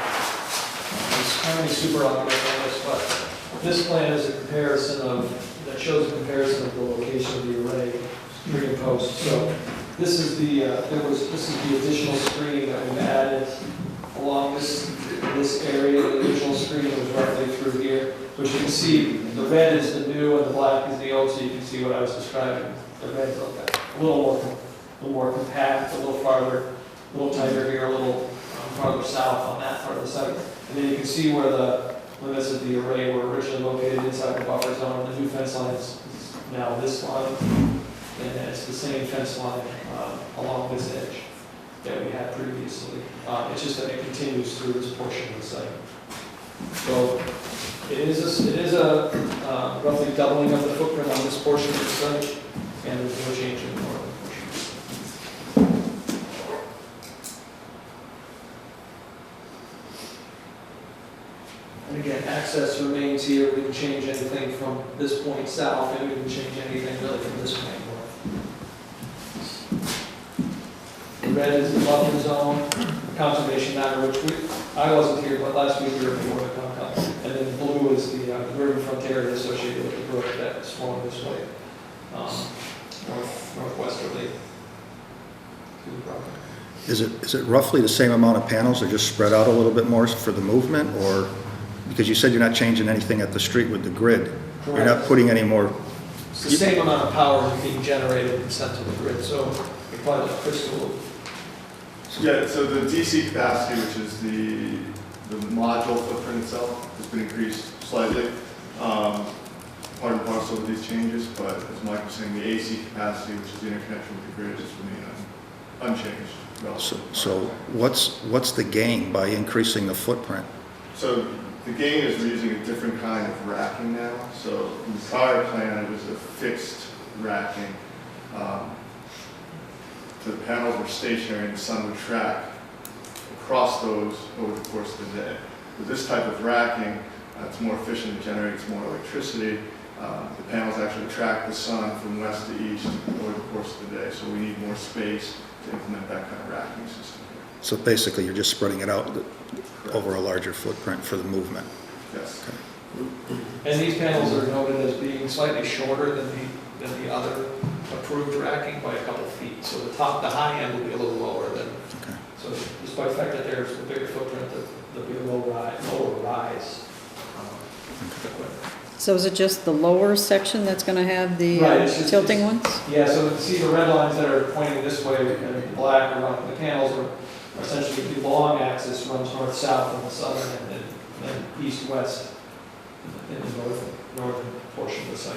There's not many super obvious on this, but this plan is a comparison of, that shows a comparison of the location of the array pre and post. So this is the, this is the additional screening that we've added along this area. The original screening was roughly through here, which you can see, the red is the new and the black is the old, so you can see what I was describing. The red's a little more compact, a little farther, a little tighter here, a little farther south on that part of the site. And then you can see where the limits of the array were originally located inside the buffer zone. The new fence line is now this line, and it's the same fence line along this edge that we had previously. It's just that it continues through this portion of the site. So it is a roughly doubling of the footprint on this portion of the site, and there's no change in the northern portion. And again, access remains here. We didn't change anything from this point south, and we didn't change anything really from this point north. The red is the buffer zone, conservation matter, which I wasn't here, but last week we were before the Concom. And then blue is the riverfront area associated with the brook that's flowing this way, northwesterly to the property. Is it roughly the same amount of panels, or just spread out a little bit more for the movement, or, because you said you're not changing anything at the street with the grid? Correct. You're not putting any more? It's the same amount of power being generated and sent to the grid, so we probably let Crystal. Yeah, so the DC capacity, which is the module footprint itself, has been increased slightly, part and parcel of these changes, but as Mike was saying, the AC capacity, which is the interconnection with the grid, is remaining unchanged. So what's the gain by increasing the footprint? So the gain is we're using a different kind of racking now. So in the prior plan, it was a fixed racking. The panels were stationary and the sun would track across those over the course of the day. With this type of racking, it's more efficient, it generates more electricity. The panels actually track the sun from west to east over the course of the day, so we need more space to implement that kind of racking system here. So basically, you're just spreading it out over a larger footprint for the movement? Yes. Okay. And these panels are noted as being slightly shorter than the other approved racking by a couple feet. So the high end will be a little lower than. Okay. So despite the fact that there's a bigger footprint, there'll be a lower rise. So is it just the lower section that's going to have the Right, it's just- tilting ones? Yeah, so you can see the red lines that are pointing this way and black around the panels are essentially the long axis runs north-south on the southern end and then east-west in the northern portion of the site.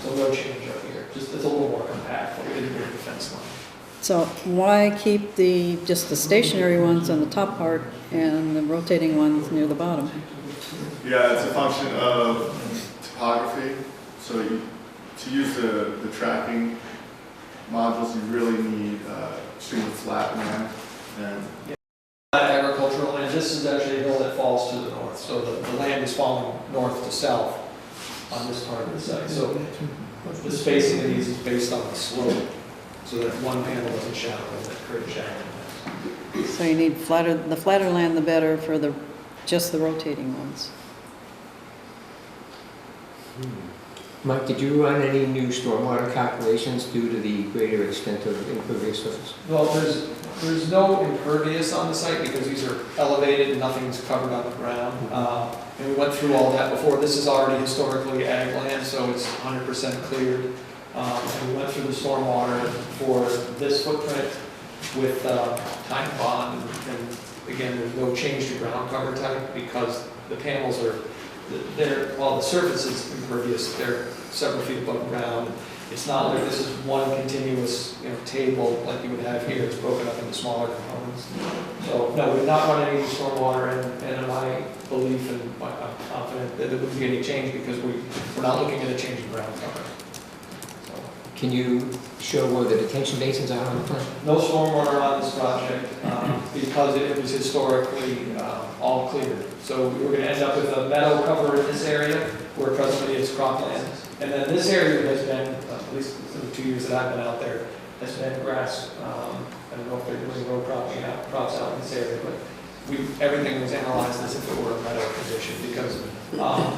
So no change up here, just it's a little more compact, but we didn't move the fence line. So why keep just the stationary ones on the top part and the rotating ones near the bottom? Yeah, it's a function of topography. So to use the tracking modules, you really need extremely flat land. And Agricultural land, this is actually a hill that falls to the north, so the land is falling north to south on this part of the site. So the spacing of these is based on the slope, so that one panel doesn't shadow and that creates shadow. So you need the flatter land the better for just the rotating ones. Mike, did you run any new stormwater calculations due to the greater extent of impervious surface? Well, there's no impervious on the site because these are elevated and nothing's covered on the ground. And we went through all that before. This is already historically ag land, so it's 100% cleared. And we went through the stormwater for this footprint with time bond. And again, there's no change to ground cover type because the panels are, while the surface is impervious, they're several feet above ground. It's not like this is one continuous, table like you would have here, it's broken up into smaller components. So, no, we've not run any stormwater, and in my belief, and I'm confident that there wouldn't be any change, because we're not looking at a change in ground cover. So, Can you show where the detention basins are on the plan? no stormwater on this project, because it was historically all cleared. So we're gonna end up with a meadow cover in this area, where presently it's cropland. And then this area has been, at least in the 2 years that I've been out there, has been grass. I don't know if they're doing row crops out in this area, but everything was analyzed as if it were a meadow condition, because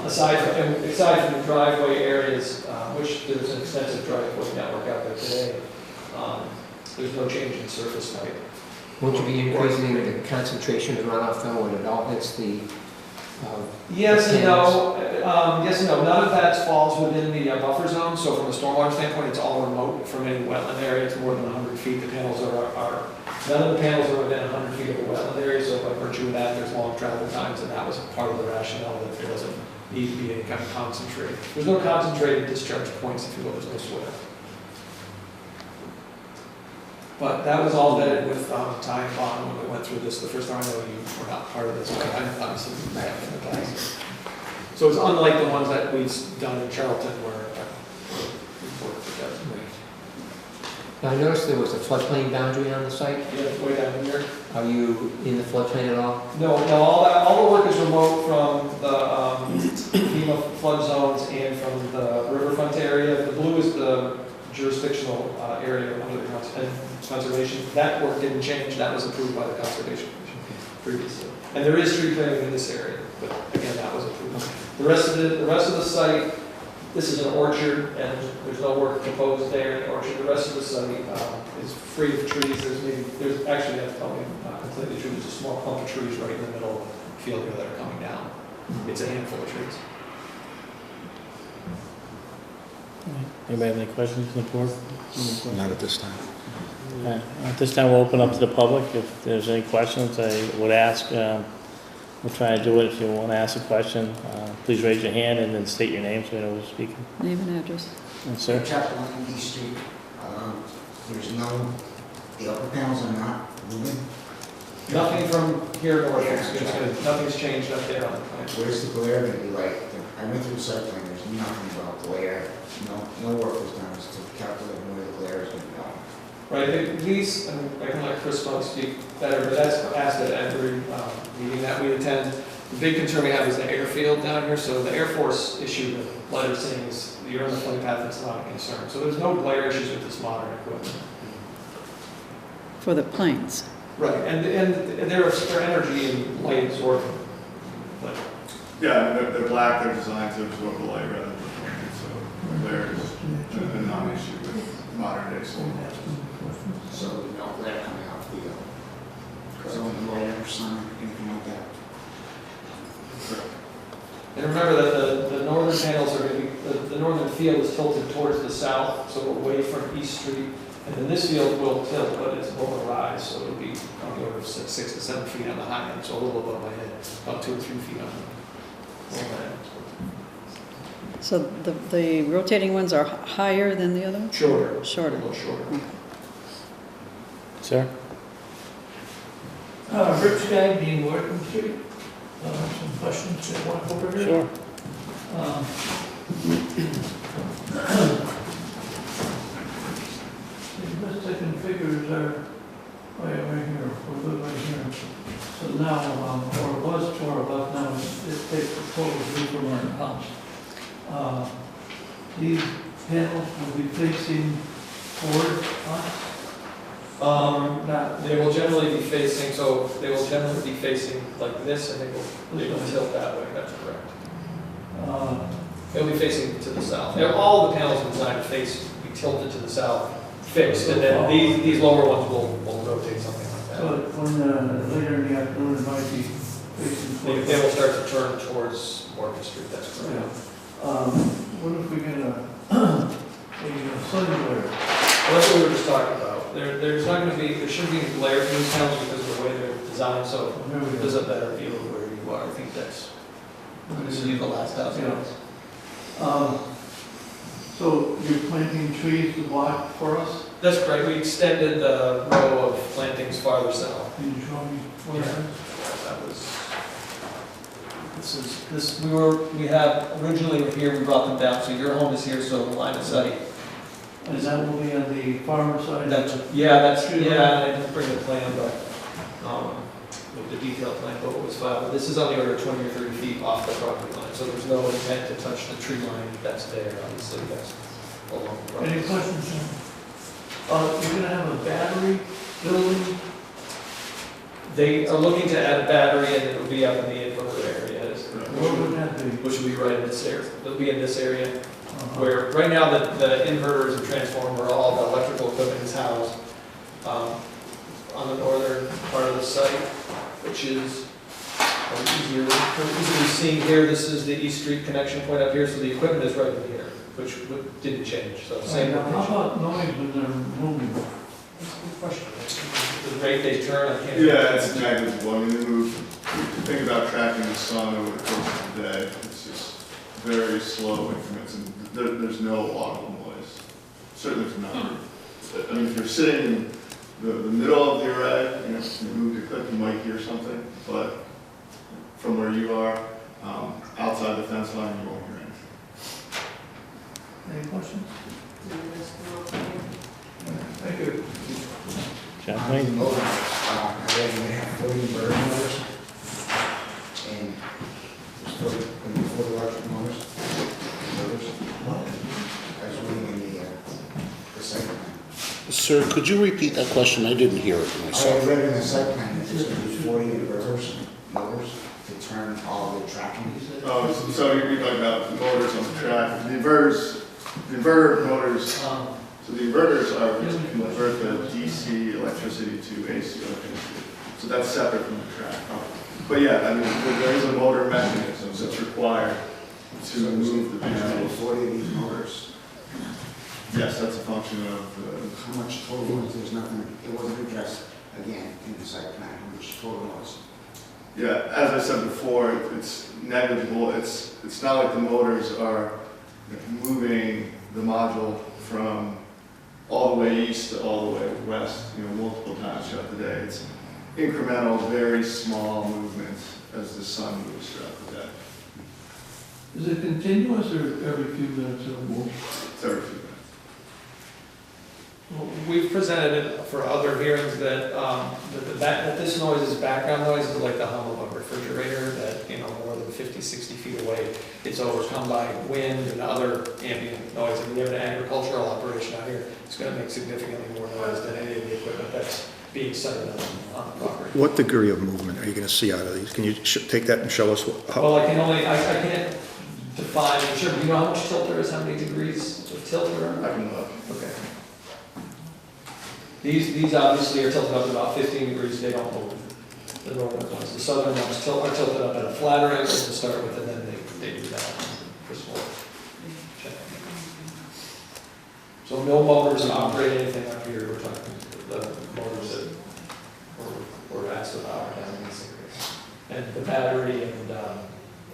aside from the driveway areas, which there's an extensive driveway network out there today, there's no change in surface type. Won't you be increasing the concentration of runoff though when it all hits the? Yes and no. Yes and no. None of that falls within the buffer zone. So from a stormwater standpoint, it's all remote from any wetland area. It's more than 100 feet. The panels are none of the panels are within 100 feet of a wetland area. So by virtue of that, there's long travel times, and that was part of the rationale that there doesn't need to be any kind of concentrate. There's no concentrated discharge points, if you will. There's no swell. But that was all vetted with Ty and Bond when we went through this. The first time I know you were not part of this, but I obviously met in the past. So it's unlike the ones that we've done in Charlton where we've worked together. Now, I noticed there was a floodplain boundary on the site. Yeah, way down here. Are you in the floodplain at all? No, all the work is remote from the FEMA flood zones and from the riverfront area. The blue is the jurisdictional area under the conservation. That work didn't change. That was approved by the Conservation Commission previously. And there is tree planting in this area, but again, that was approved. The rest of the site, this is an orchard, and there's no work proposed there in the orchard. The rest of the site is free of trees. There's actually, that's probably completely true. There's a small clump of trees right in the middle of the field here that are coming down. It's a handful of trees. Anybody have any questions from the board? Not at this time. At this time, we'll open up to the public. If there's any questions, I would ask, we'll try to do it. If you want to ask a question, please raise your hand and then state your name so we know who's speaking. Name and address. Yes, sir. Chapter 1 D Street, there's no, the upper panels are not moving. Nothing from here north. Nothing's changed up there on the plan. Where's the glare going to be like? I went through the site plan, there's nothing about glare. No work was done to calculate where the glare is going to go. Right, these, and I can let Chris probably speak better, but that's asked at every meeting that we attend. The big concern we have is the airfield down here, so the Air Force issued a letter saying you're in the flood path, it's not a concern. So there's no glare issues with this modern equipment. For the planes. Right, and they're energy and light absorbing. But Yeah, they're black, they're designed to absorb the light rather than reflect it, so glare is a non-issue with modern day solar. So no glare coming off the zone glare or sun, anything like that. And remember that the northern panels are going to be, the northern field is tilted towards the south, so away from East Street. And then this field will tilt, but it's will rise, so it'll be on the order of 6 to 7 feet on the high end, so a little above my head, about 2 or 3 feet on the low end. So the rotating ones are higher than the other ones? Shorter. Shorter. A little shorter. Okay. Sir? Rich Gagby, Morton Street. Some questions that want over here? Sure. The best taken figures are right here, we're good right here. So now, or it was 4 above, now it takes the total of 300 pounds. These panels will be facing toward us? They will generally be facing, like this, and they will tilt that way, that's correct. They'll be facing to the south. All of the panels are designed to be tilted to the south, fixed, and then these lower ones will rotate something like that. So when later in the afternoon, it might be facing They will start to turn towards Morgan Street, that's correct. What if we get a cellular? Well, that's what we were just talking about. There shouldn't be any glare from these panels because of the way they're designed, so there's a better view of where you are. I think this will be the last house. So you're planting trees to block for us? That's correct, we extended the row of plantings farther south. Can you show me where Yeah. it is? That was, we have, originally were here, we brought them down, so your home is here, so the line of sight. Is that will be on the farmer side? That's, I didn't bring the plan, but, with the detailed plan, but what was filed, but this is on the order of 20 or 30 feet off the property line, so there's no intent to touch the tree line that's there, obviously, that's along the property. Any questions? You're gonna have a battery building? They are looking to add a battery and it'll be up in the inverter area, Where would that be? which will be right in this area, it'll be in this area. Uh-huh. Where, right now, the inverters and transformer, all the electrical equipment is housed on the northern part of the site, which is easily seen here. This is the East Street connection point up here, so the equipment is right in here, which didn't change, so same Now, location. how about noise when they're moving? That's a good question. The rate they turn, I can't. Yeah, it's negligible. I mean, they move, think about tracking the sun over the course of the day. It's just very slow increments, and there's no audible noise. Certainly there's not. I mean, if you're sitting in the middle of the array, you know, you move your clip, you might hear something, but from where you are, outside the fence line, you won't hear anything. Any questions? Thank you. John On the Wayne? motor, I read you have 40 bird motors, and there's 40 electric motors. I was reading in the site plan. Sir, could you repeat that question? I didn't hear it I myself. read in the site plan that there's going to be 40 inverters, motors, to turn all the tracking. Oh, so you're talking about the motors on the track. The inverter motors, so the inverters are to convert the DC electricity to AC electricity. So that's separate from the track. But yeah, I mean, there is a motor mechanism that's required to move the panels. 40 of these motors. Yes, that's a function of How much total noise? There's nothing, it wasn't addressed again in the site plan, how much total noise? yeah, as I said before, it's negligible. It's not like the motors are moving the module from all the way east to all the way west, you know, multiple times throughout the day. It's incremental, very small movements as the sun moves throughout the day. Is it continuous or every few minutes it'll move? It's every few minutes. We've presented it for other hearings that, that this noise is background noise, is like the hum of a refrigerator that, you know, more than 50, 60 feet away, it's overcome by wind and other ambient noise. If you have an agricultural operation out here, it's gonna make significantly more noise than any of the equipment that's being sited on the property. What degree of movement are you gonna see out of these? Can you take that and show us how? Well, I can't define, sure, do you know how much tilt there is, how many degrees of tilt there are? I can look. Okay. These obviously are tilted up to about 15 degrees, they don't move. The northern ones, the southern ones are tilted up at a flatter angle to start with, and then they do that for slow. So no motors operate anything up here, we're talking the motors that were asked to power down in this area. And the battery and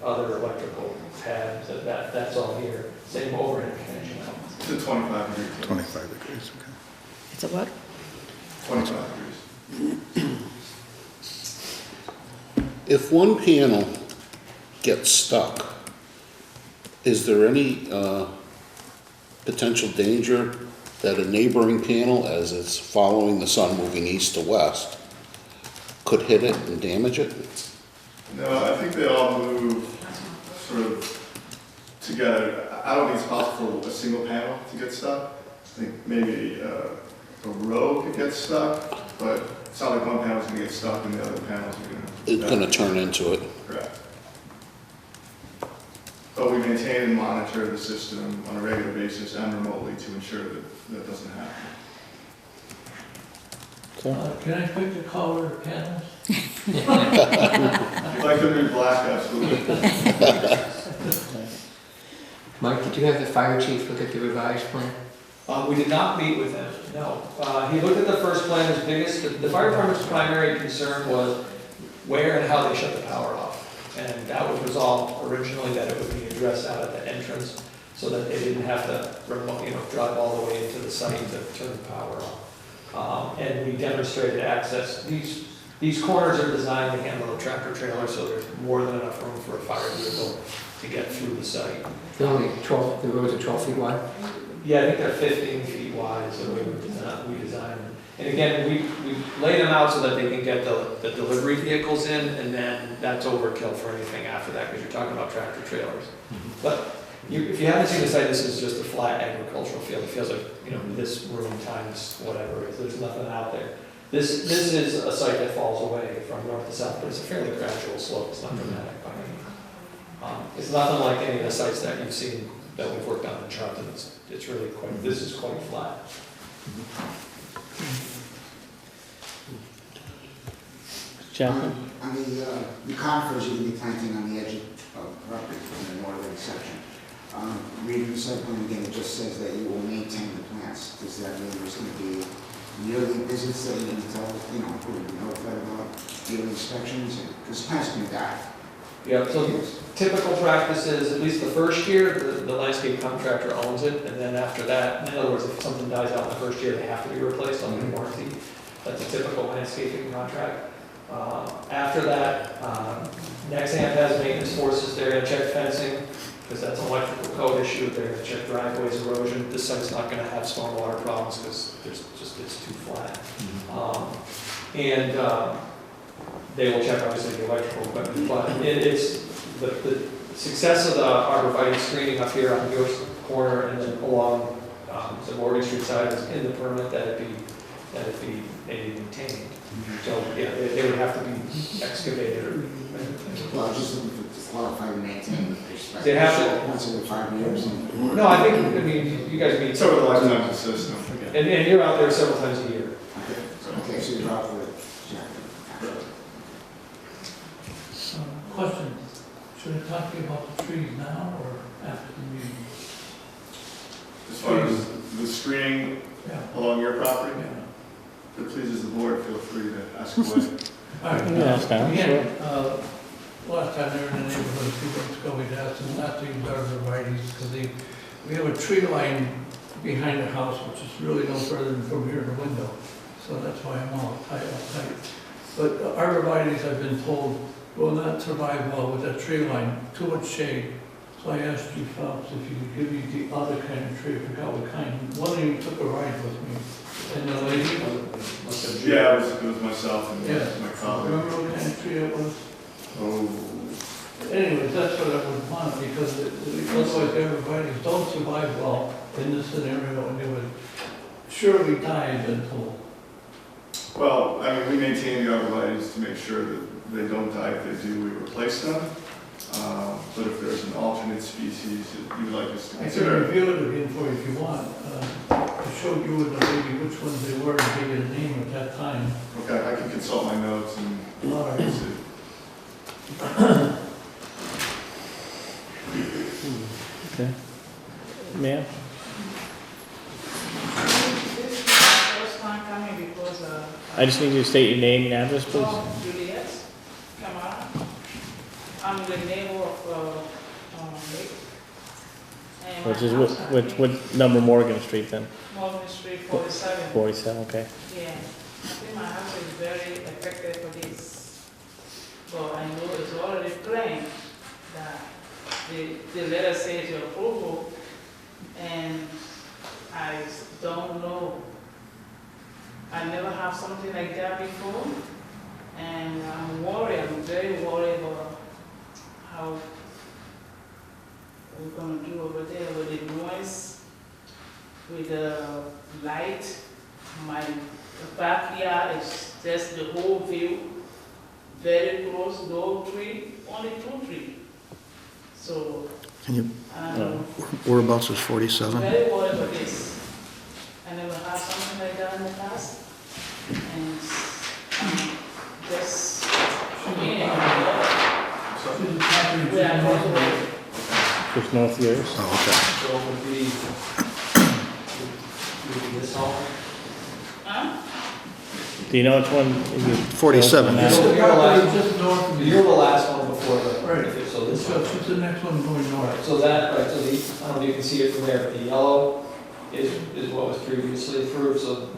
other electrical pads, that's all here, same overhead connection now. It's a 25 degree. 25 degrees, okay. It's a what? 25 degrees. If one panel gets stuck, is there any potential danger that a neighboring panel, as it's following the sun moving east to west, could hit it and damage it? No, I think they all move sort of together. I don't think it's possible for a single panel to get stuck. I think maybe a row could get stuck, but it's not like one panel's gonna get stuck and the other panels are gonna. It's gonna turn into it. Correct. But we maintain and monitor the system on a regular basis and remotely to ensure that that doesn't happen. Can I pick the color of panels? If you'd like them in black, absolutely. Mike, did you have the fire chief look at the revised plan? We did not meet with him, no. He looked at the first plan, his biggest, the fire department's primary concern was where and how they shut the power off. And that was resolved originally that it would be addressed out at the entrance so that they didn't have to drive all the way into the site to turn the power on. And we demonstrated access. These corners are designed to handle a tractor trailer, so there's more than enough room for a fire vehicle to get through the site. They're only 12, the roads are 12 feet wide? Yeah, I think they're 15 feet wide, so we designed them. And again, we laid them out so that they can get the delivery vehicles in, and then that's overkill for anything after that, because you're talking about tractor trailers. But if you haven't seen the site, this is just a flat agricultural field. It feels like, this room times whatever, there's nothing out there. This is a site that falls away from north to south, but it's a fairly gradual slope, it's not dramatic by any means. It's nothing like any of the sites that you've seen that we've worked on in Charlton. It's really quite, this is quite flat. Chaplain? On the conifers you're going to be planting on the edge of the property in the northern section. Reading the site plan again, it just says that you will maintain the plants. Does that mean there's going to be yearly visits that you need to tell, who will be notified about yearly inspections? Because plants can die. Yeah, so typical practice is, at least the first year, the landscape contractor owns it, and then after that, in other words, if something dies out in the first year, they have to be replaced under warranty. That's a typical landscaping contract. After that, Nexamp has maintenance forces, they're gonna check fencing, because that's an electrical code issue, they're gonna check driveways, erosion. This site's not gonna have stormwater problems, because it's too flat. They will check, obviously, the electrical equipment, but it's the success of the arborvitae screening up here on your corner and then along the Morgan Street side is in the permit that it be maintained. So, yeah, they would have to be excavated or. Well, just looking to qualify to maintain. They have to. Once every 5 years. No, I mean, you guys meet. It's over the lifetime of the system. And you're out there several times a year. Okay, so you're out with Question, should I talk to you about the trees now or after the meeting? As far as the screening Yeah. along your property, Yeah. if it pleases the board, feel free to ask away. All right, Yeah, that's fine, again, last time they were in the neighborhood, a few months ago, we'd asked them not to use arborvitaes because we have a tree line behind the house, which is really no further than from here to the window. So that's why I'm all tight. But arborvitaes, I've been told, will not survive well with that tree line, too much shade. So I asked you folks if you could give me the other kind of tree, I forgot what kind. One of you took a ride with me, and the lady, Yeah, it was myself and Yeah. my colleague. remember what kind of tree it was? Oh, Anyways, that's what I would want, because otherwise everybody's don't survive well in this scenario, and they would surely die, I've been told. well, I mean, we maintain the arborvitaes to make sure that they don't die. If they do, we replace them. But if there's an alternate species that you would like us to I can consider, review it again for you if you want. I showed you and the lady which ones they were and gave you the name at that time. okay, I can consult my notes and All right. see. Okay. Ma'am? This is my first time coming because I just need you to state your name and address, please. Juliet Camara. I'm the neighbor of Lake. And Which my is house what number Morgan Street then? Morgan Street 47. 47, okay. Yeah, I think my house is very affected for this. But I know it's already planned that the letter says your approval, and I don't know. I never have something like that before, and I'm worried, I'm very worried about how we're gonna do over there with the noise, with the light. My backyard is just the whole view, very close, no tree, only 2 trees. So, Can you, I'm whereabouts is 47? very worried about this. I never had something like that in the past. And just, where I go to work. Just north of yours? Oh, okay. So it would be this home. Huh? Do you know which one? 47. You're the last- Just north of You're the last one before the, Right. so this So it's the next one going north. So that, right, so the, I don't know if you can see it from there, but the yellow is what was previously approved, so,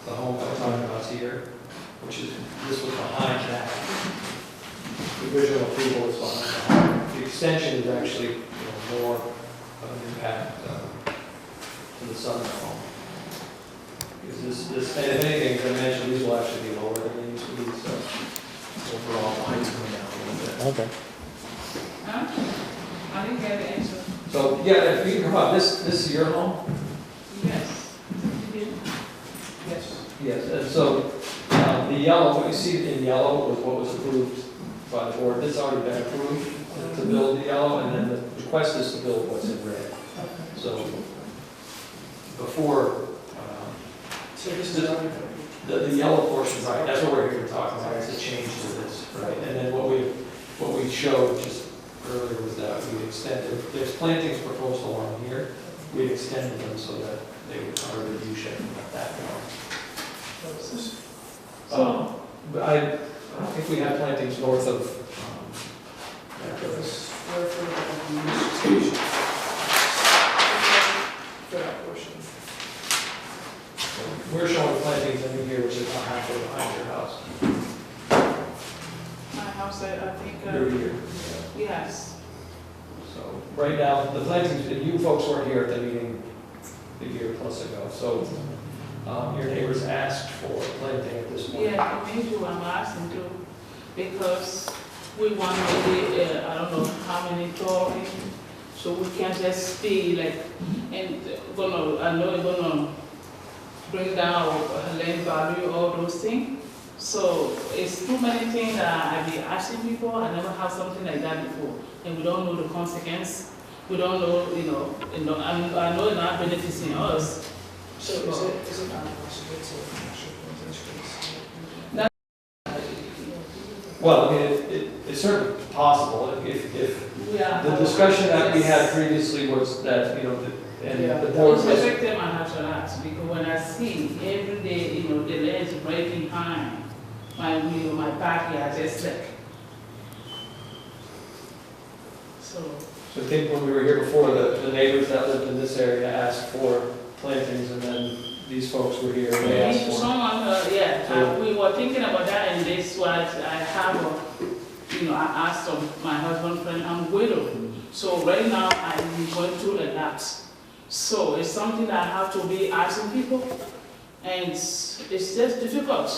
the home that we're talking about is here, which is, this was behind that. The original approval was behind that. The extension is actually, more of an impact, to the southern home. Because this, and if anything, as I mentioned, these will actually be lower than they used to be, so overall, the height's going down a little bit. Okay. Huh? I didn't get the answer. So, yeah, if you can come up, this is your home? Yes. You did? Yes. Yes, and so, the yellow, what you see in yellow was what was approved by the board. This already been approved to build the yellow, and then the request is to build what's in red. So, before, So this is already. the yellow portion, right, that's what we're here to talk about, is a change to this, right? And then what we showed just earlier was that we extended, there's plantings proposed along here. We extended them so that they would cover the view shed from that down. But I don't think we have plantings north of, Square foot of the station. For that portion. we're showing plantings in here, which is about halfway behind your house. My house, I think, You're here. yes. So, right now, the plantings, you folks weren't here at the meeting a year plus ago, so, your neighbors asked for planting at this point. Yeah, me too, I'm asking too, because we want maybe, I don't know how many talking, so we can just be like, and I know it's gonna bring down our land value, all those things. So it's too many things that I be asking people, I never have something like that before, and we don't know the consequence. We don't know, I know it's not benefiting us. So is it not possible to actually plant Well, I mean, it's certainly possible if the discussion that we had previously was that, and the board It's was. affected my natural acts, because when I see every day, the land is right behind my backyard, just like. So. So I think when we were here before, the neighbors that lived in this area asked for plantings, and then these folks were here, and they asked for. Someone, we were thinking about that, and this was, I have I asked my husband friend, I'm widow. So right now, I'm going through a lapse. So it's something that I have to be asking people, and it's just difficult.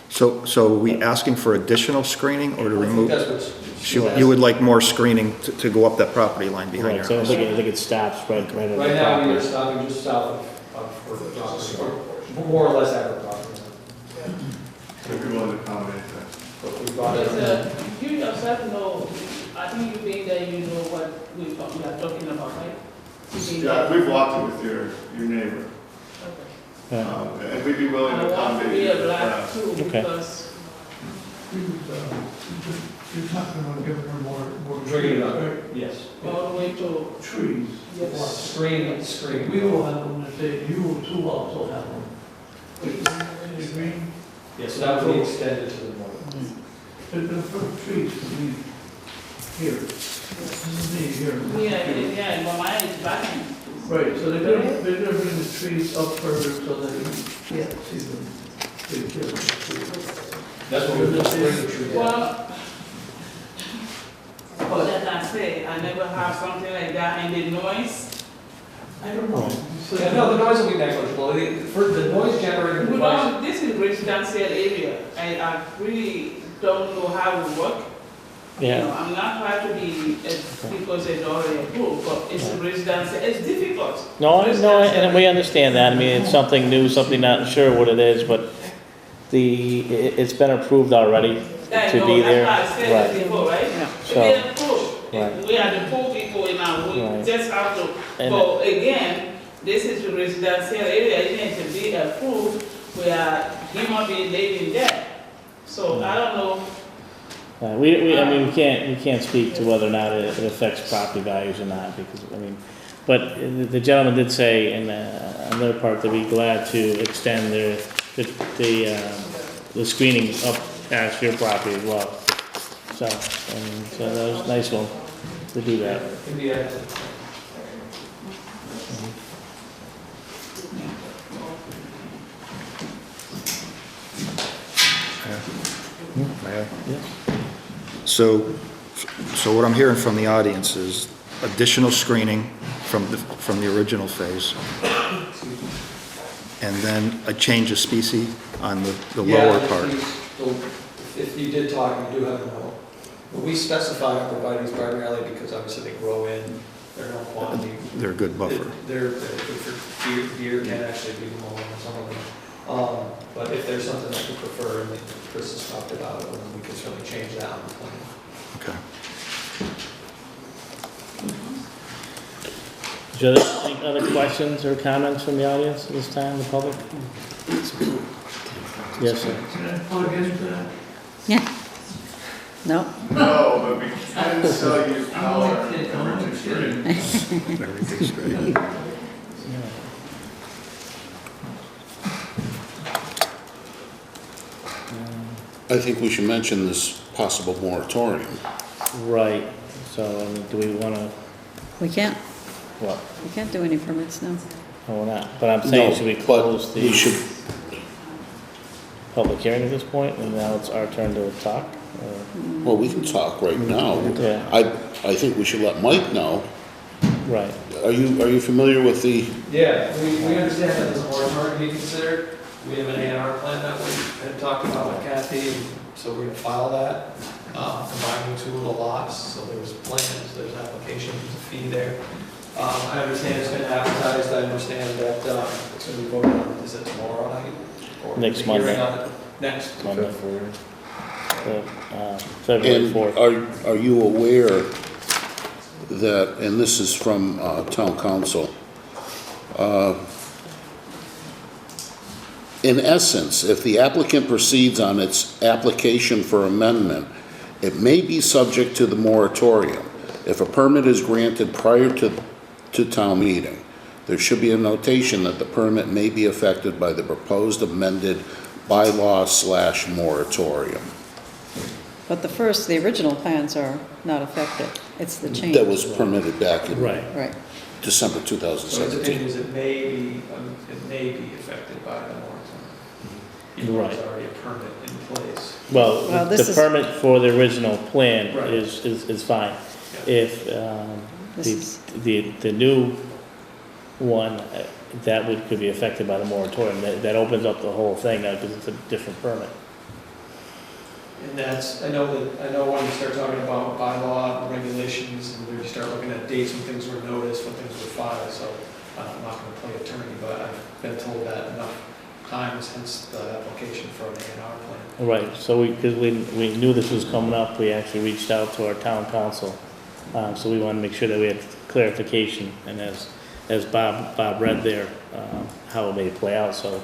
So are we asking for additional screening or to I think remove? that's what she's asking. You would like more screening to go up that property line behind Right, your so I house? think it stops right at the Right now, we are property. stopping just south of where the property, or more or less at the property. So we'd be willing to accommodate that. But we brought it. Because you yourself know, I think you being there, you know what we are talking about, right? You being Yeah, there. we've walked it with your neighbor, Okay. and we'd be willing I to want to accommodate be you. a black too, Okay. because You're talking about giving her more Bringing it up, right? yes. all the way to, Trees. yes. Screen. We will have them, you too also have them. You agree? Yeah, so that would be extended to the north. The first trees to be here. This is me here. Yeah, but mine is back. Right, so they're gonna bring the trees up further so that you can't see them. Big here. That's what we're just bringing the tree down. Well, like I say, I never have something like that, and the noise, I don't know. Yeah, no, the noise will be negligible. For the noise generating we device. don't, this is residential area, I really don't know how it work. Yeah, I'm not trying to be, because it's already approved, but it's residential, it's difficult. and we understand that, I mean, it's something new, something not sure what it is, but it's been approved already I to know, be there. that's why I said it before, right? So, It's approved, right. we are the poor people now, we Right. just have to, And- but again, this is a residential area, it needs to be approved, we are human being living there. So I don't know, we can't speak to whether or not it affects property values or not, because, but the gentleman did say on their part, they'd be glad to extend the screening up past your property as well. So, and so that was a nice one to do that. Can be added. So what I'm hearing from the audience is additional screening from the original phase, and then a change of species on the lower part. If you did talk, you do have a no. But we specify arborvitae's primarily because obviously they grow in, they're no quantity. They're a good buffer. They're good for deer can actually be the mowing or some of them. But if there's something that you prefer, and Chris has talked about it, then we can certainly change that on the plan. Okay. Is there any other questions or comments from the audience at this time, the public? Yes, sir. Can I plug into that? Yeah. No? No, but we can sell you power and reduce rate. Everything's great. I think we should mention this possible moratorium. Right, so, I mean, do we wanna, We can't, what? we can't do any permits now. No, we're not, but I'm saying, No, should we but close we should, the public hearing at this point, and now it's our turn to talk? Or- well, we can talk right now. Yeah, I think we should let Mike know. right. Are you familiar with the, Yeah, we understand that there's a moratorium to be considered. We have an A&R plan that we had talked about with Kathy, and so we're gonna file that, combining two little lots, so there's plans, there's application, there's a fee there. I understand it's been advertised, I understand that, it's gonna be voted on, is it tomorrow night? Or Next the hearing Monday. on it Next. Monday. February and 4th. are you aware that, and this is from town council, in essence, if the applicant proceeds on its application for amendment, it may be subject to the moratorium. If a permit is granted prior to town meeting, there should be a notation that the permit may be affected by the proposed amended bylaw/moratorium. But the original plans are not affected. It's the change. That was permitted back in Right. Right. December So his 2017. opinion is it may be affected by the moratorium. Even though Right. there's already a permit in place. Well, Well, this the is- permit for the original plan Right. is fine. If This is- the new one, that could be affected by the moratorium, that opens up the whole thing now, because it's a different permit. And that's, I know when you start talking about bylaw and regulations, and you start looking at dates when things were noticed, when things were filed, so I'm not gonna play attorney, but I've been told that enough times since the application for an A&R plan. Right, so because we knew this was coming up, we actually reached out to our town council. So we wanted to make sure that we had clarification, and as Bob read there, how it may play out, so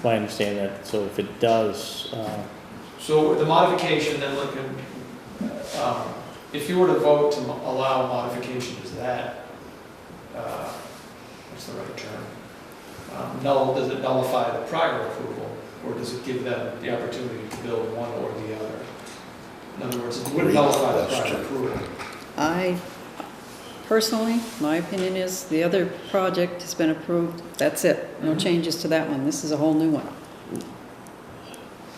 I understand that, so if it does, So the modification, then looking, if you were to vote to allow modification, is that, what's the right term? Does it nullify the prior approval, or does it give them the opportunity to build one or the other? In other words, it would nullify the prior approval. Personally, my opinion is the other project has been approved. That's it. No changes to that one. This is a whole new one.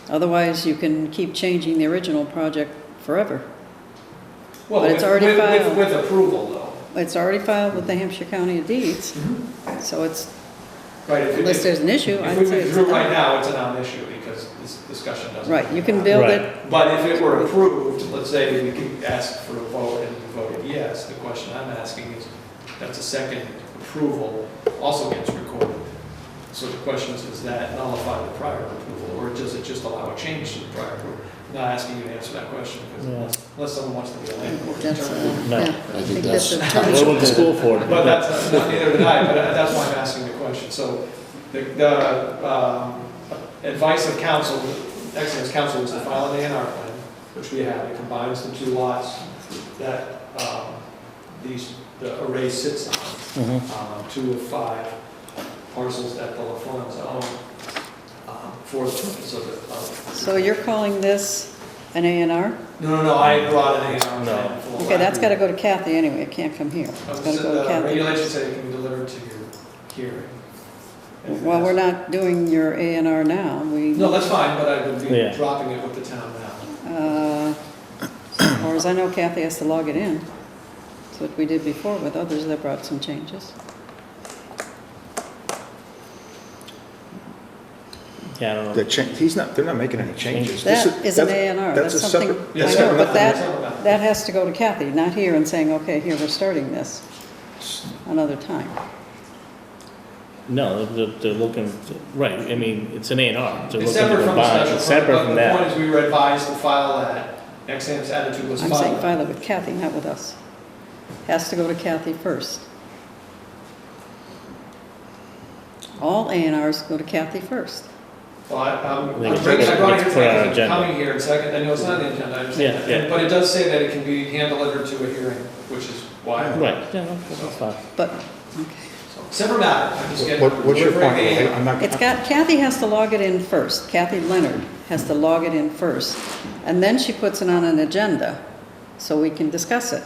Otherwise, you can keep changing the original project forever. Well, But it's already filed. with approval, though. It's already filed with the Hampshire County Deeds, so it's, Right, unless there's an issue, If I'd we say it's withdrew right not. now, it's a non-issue because this discussion doesn't. Right, you can build Right. it, But if it were approved, let's say we could ask for a vote and we voted yes, the question I'm asking is, that's a second approval, also gets recorded. So the question is, does that nullify the prior approval, or does it just allow a change to the prior approval? I'm not asking you to answer that question, because unless someone wants to be a landlord. that's, No. yeah. I think that's, what went to school for it? But that's, neither did I, but that's why I'm asking the question. So the advice of council, excellence council was to file an A&R plan, which we have. It combines the two lots that the array sits on, 2 of 5 parcels that the LaFleurs own, for the purpose of it. So you're calling this An A and R? No, I brought an A&R No. plan for. Okay, that's gotta go to Kathy anyway, it can't come here. It's gotta go to The Kathy. regulations say it can be delivered to your hearing. Well, we're not doing your A and R now, we, No, that's fine, but I would be Yeah. dropping it with the town now. as far as I know, Kathy has to log it in. That's what we did before with others that brought some changes. Yeah, I don't know. They're not making any changes. That This is an A and R, that's that's a something, separate- I Yeah, know, separate but method, that, separate method. that has to go to Kathy, not here and saying, okay, here, we're starting this another time. No, they're looking, right, I mean, it's an A and R. They're It's looking to separate from the combine- special it's separate permit, from but the point that. is we were advised to file that. Exam's attitude was I'm saying filed. file it with Kathy, not with us. Has to go to Kathy first. All A and Rs go to Kathy first. Well, I'm They bringing, can I put it- brought it let's here put it on tonight, our because agenda. I'm coming here in second, I know it's not on the agenda, I understand Yeah, that. yeah. But it does say that it can be hand delivered to a hearing, which is why. Right, yeah, no, that's fine. But, okay. So, separate matter, I'm just getting. What's your point? delivering A&R. I'm not. It's got, Kathy has to log it in first. Kathy Leonard has to log it in first. And then she puts it on an agenda so we can discuss it.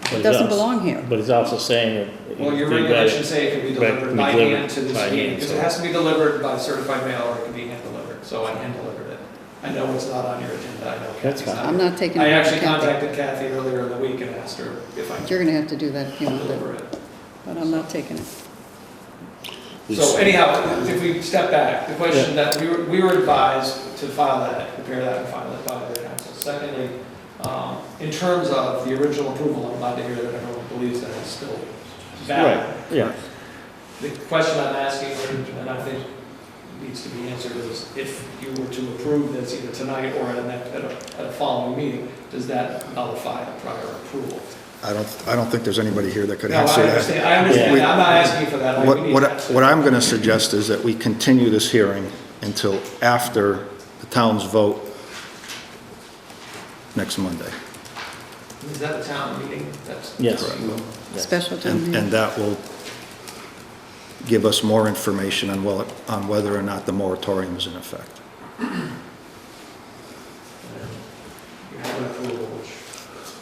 But It he's doesn't also- belong here. But he's also saying that. Well, your they got it- regulations say it can be right, delivered by delivered hand to this by meeting, hand, because so- it has to be delivered by certified mail or it can be hand delivered, so I hand delivered it. I know it's not on your agenda, I know That's Kathy's fine. I'm not taking it I to actually Kathy. contacted Kathy earlier in the week and asked her if I You're gonna have to do that if you could want to, deliver it. but I'm not taking it. So anyhow, if we step back, the question that we were advised to file that, prepare that and file it by the council. Secondly, in terms of the original approval, I'm glad to hear that everyone believes that it's still valid. Right, yeah. The question I'm asking, and I think needs to be answered, is if you were to approve this either tonight or at a following meeting, does that nullify the prior approval? I don't think there's anybody here that could No, answer I that. understand, I understand, We- I'm not asking for that. We need that. What I'm going to suggest is that we continue this hearing until after the town's vote next Monday. Is that a town meeting? That's Yes. correct. Special town And meeting. that will give us more information on whether or not the moratorium is in effect. You have an approval, which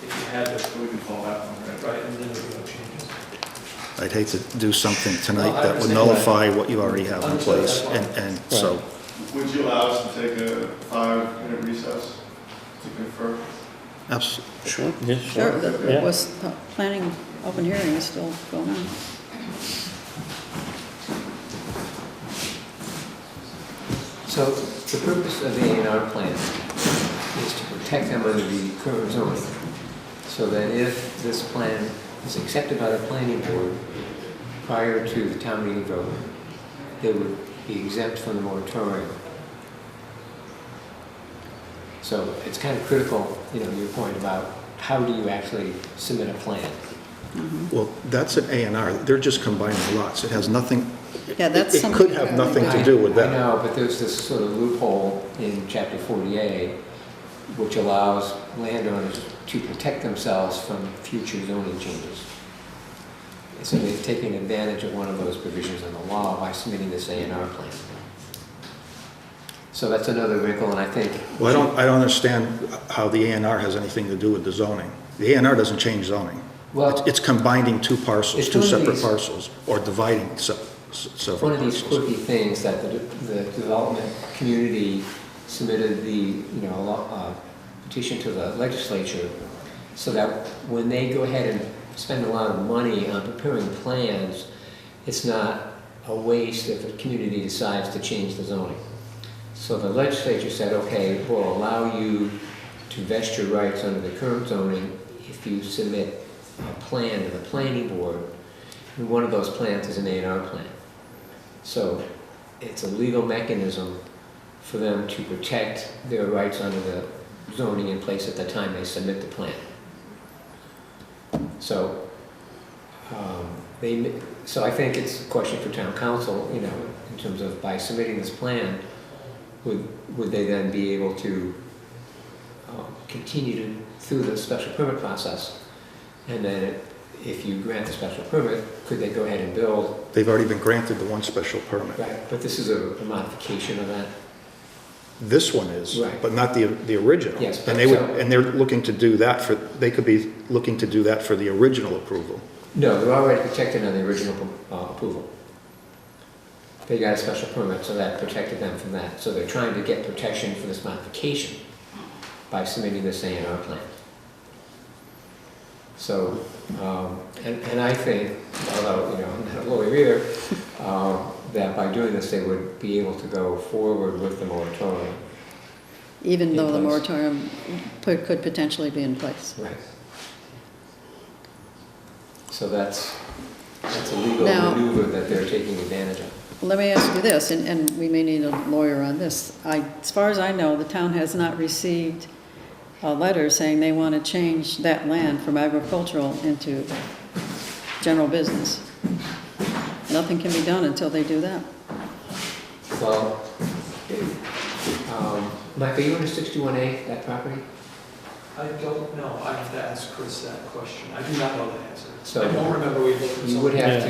if you had this, We can fall back on that. right, and then there would be no changes. I'd hate to do something tonight Well, I that would understand. nullify what you already have in Understood, place. that's And so, Would you allow us to take a 5-minute recess to confer? absolutely. Sure. Yeah, Sure, sure. the Yeah. was, the planning open hearing is still going on. So the purpose of the A&R plan is to protect them under the current zoning, so that if this plan is accepted by the planning board prior to the town meeting vote, they would be exempt from the moratorium. So it's kind of critical, your point about how do you actually submit a plan? Well, that's an A and R. They're just combining lots. It has nothing, Yeah, that's it something. could have nothing to do with I that. know, but there's this sort of loophole in chapter 40A, which allows landowners to protect themselves from future zoning changes. And so they've taken advantage of one of those provisions in the law by submitting this A&R plan. So that's another wrinkle, and I think. Well, I don't understand how the A and R has anything to do with the zoning. The A and R doesn't change zoning. Well, It's combining two parcels, It's two one of separate these- parcels, or dividing several one of these parcels. quirky things that the development community submitted the, petition to the legislature, so that when they go ahead and spend a lot of money on preparing plans, it's not a waste if the community decides to change the zoning. So the legislature said, okay, we'll allow you to vest your rights under the current zoning if you submit a plan to the planning board, and one of those plans is an A&R plan. So it's a legal mechanism for them to protect their rights under the zoning in place at the time they submit the plan. So, so I think it's a question for town council, in terms of by submitting this plan, would they then be able to continue through the special permit process? And then if you grant the special permit, could they go ahead and build? They've already been granted the one special permit. Right, but this is a modification of that. this one is, Right. but not the original. Yes, And they would, so- and they're looking to do that for, they could be looking to do that for the original approval. No, they're already protected on the original approval. They got a special permit, so that protected them from that. So they're trying to get protection for this modification by submitting this A&R plan. So, and I think, although, I'm not a lawyer either, that by doing this, they would be able to go forward with the moratorium. Even In though the place. moratorium could potentially be in place. Right. So that's a legal Now- maneuver that they're taking advantage of. Let me ask you this, and we may need a lawyer on this. As far as I know, the town has not received a letter saying they want to change that land from agricultural into general business. Nothing can be done until they do that. Well, Mike, are you under 61A, that property? I don't know, I have to ask Chris that question, I do not know the answer. So- I don't remember we looked at You would have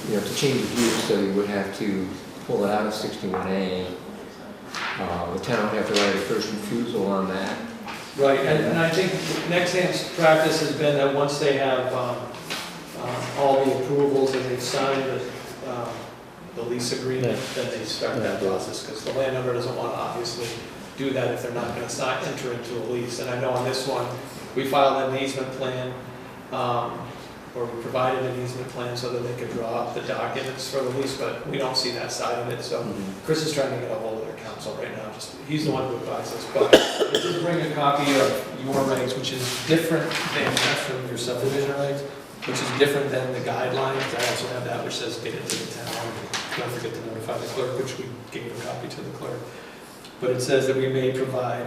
Yeah. to change the use, so you would have to pull it out of 61A. The town would have to write a first refusal on that. Right, and I think Nexamp's practice has been that once they have all the approvals and they've signed the lease agreement, then they start that process, because the landowner doesn't want to obviously do that if they're not going to enter into a lease. And I know on this one, we filed an easement plan, or we provided an easement plan so that they could draw up the documents for the lease, but we don't see that side of it, so Chris is trying to get a hold of their counsel right now, he's the one who advises us. But I did bring a copy of your regs, which is different than that from your subdivision regs, which is different than the guidelines. I also have that which says get it to the town, don't forget to notify the clerk, which we gave a copy to the clerk. But it says that we may provide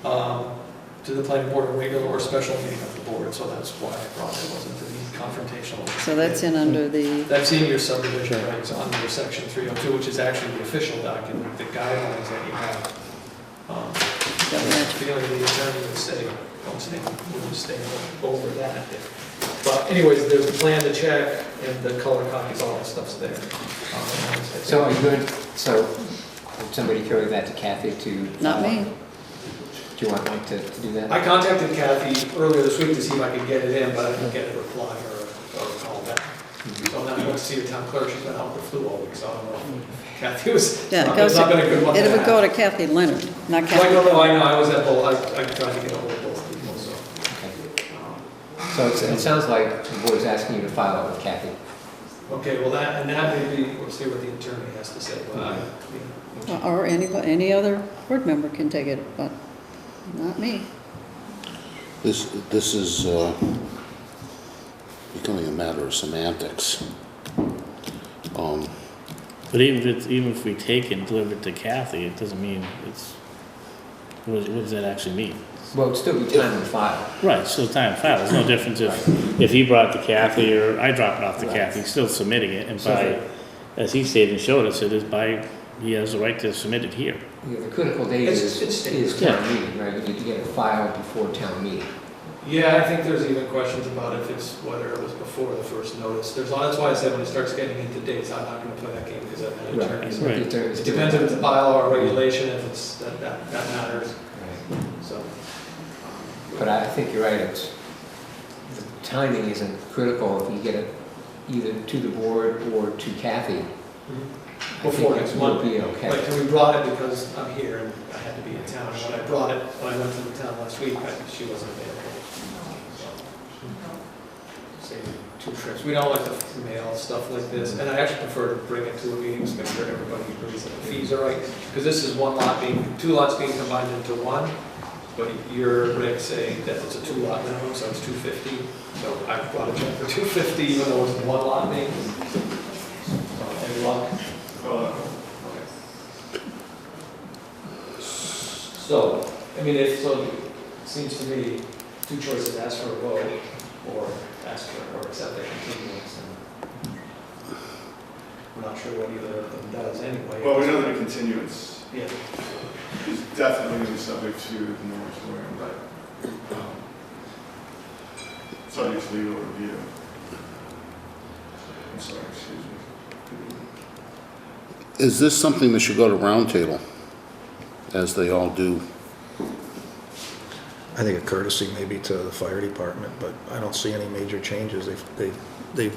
to the planning board a regular or special meeting of the board, so that's why I brought it, wasn't to be confrontational. So that's in under the, That's in your subdivision regs under section 302, which is actually the official document, the guidelines that you have. Feeling the attorney would say, wouldn't stay over that. But anyways, there's a plan to check, and the color copies, all that stuff's there. So are you going, so would somebody carry that to Kathy to? not me. Do you want Mike to do that? I contacted Kathy earlier this week to see if I could get it in, but I didn't get a reply or a call back. So now I went to see the town clerk, she's been out with the flu all week, so I don't know. Kathy was, Yeah, it's not been a good one to it would have. go to Kathy Leonard, not Kathy. I know, I was at both, I tried to get a hold of both people, so. So it sounds like the board's asking you to file it with Kathy. Okay, well, that may be, we'll see what the attorney has to say, but Or any other board member can take it, but not me. This is becoming a matter of semantics. But even if we take it and deliver it to Kathy, it doesn't mean it's, what does that actually mean? Well, it'd still be time to file. Right, still time to file. There's no difference if he brought it to Kathy or I drop it off to Kathy, he's still submitting it. And by, as he stated and showed us, it is by, he has the right to submit it here. Yeah, the critical date is town meeting, right? You need to get it filed before town meeting. yeah, I think there's even questions about if it's, whether it was before the first notice. That's why I said when it starts getting into dates, I'm not gonna play that game because I've had attorneys. Right. Right. It depends if it's a bylaw or regulation, if it's, that matters, Right. so. But I think you're right, the timing isn't critical if you get it either to the board or to Kathy. Before next month. It'll be okay. Like, we brought it because I'm here and I had to be in town. And when I brought it, when I went to the town last week, she wasn't available. Save 2 trips. We don't like to mail stuff like this, and I actually prefer to bring it to a meeting to make sure everybody agrees that the fees are right. Because this is 2 lots being combined into one, but your regs say that it's a 2-lot minimum, so it's $250. So I brought a check for $250, even though it's 1 lot being. Any luck? So, I mean, it seems to me, 2 choices, ask for a vote or accept the continuance. And we're not sure what either of them does anyway. Well, we know that a continuance Yeah. is definitely going to be subject to the moratorium, but subject to legal review. I'm sorry, excuse me. Is this something that should go to roundtable? as they all do. I think a courtesy maybe to the fire department, but I don't see any major changes. They've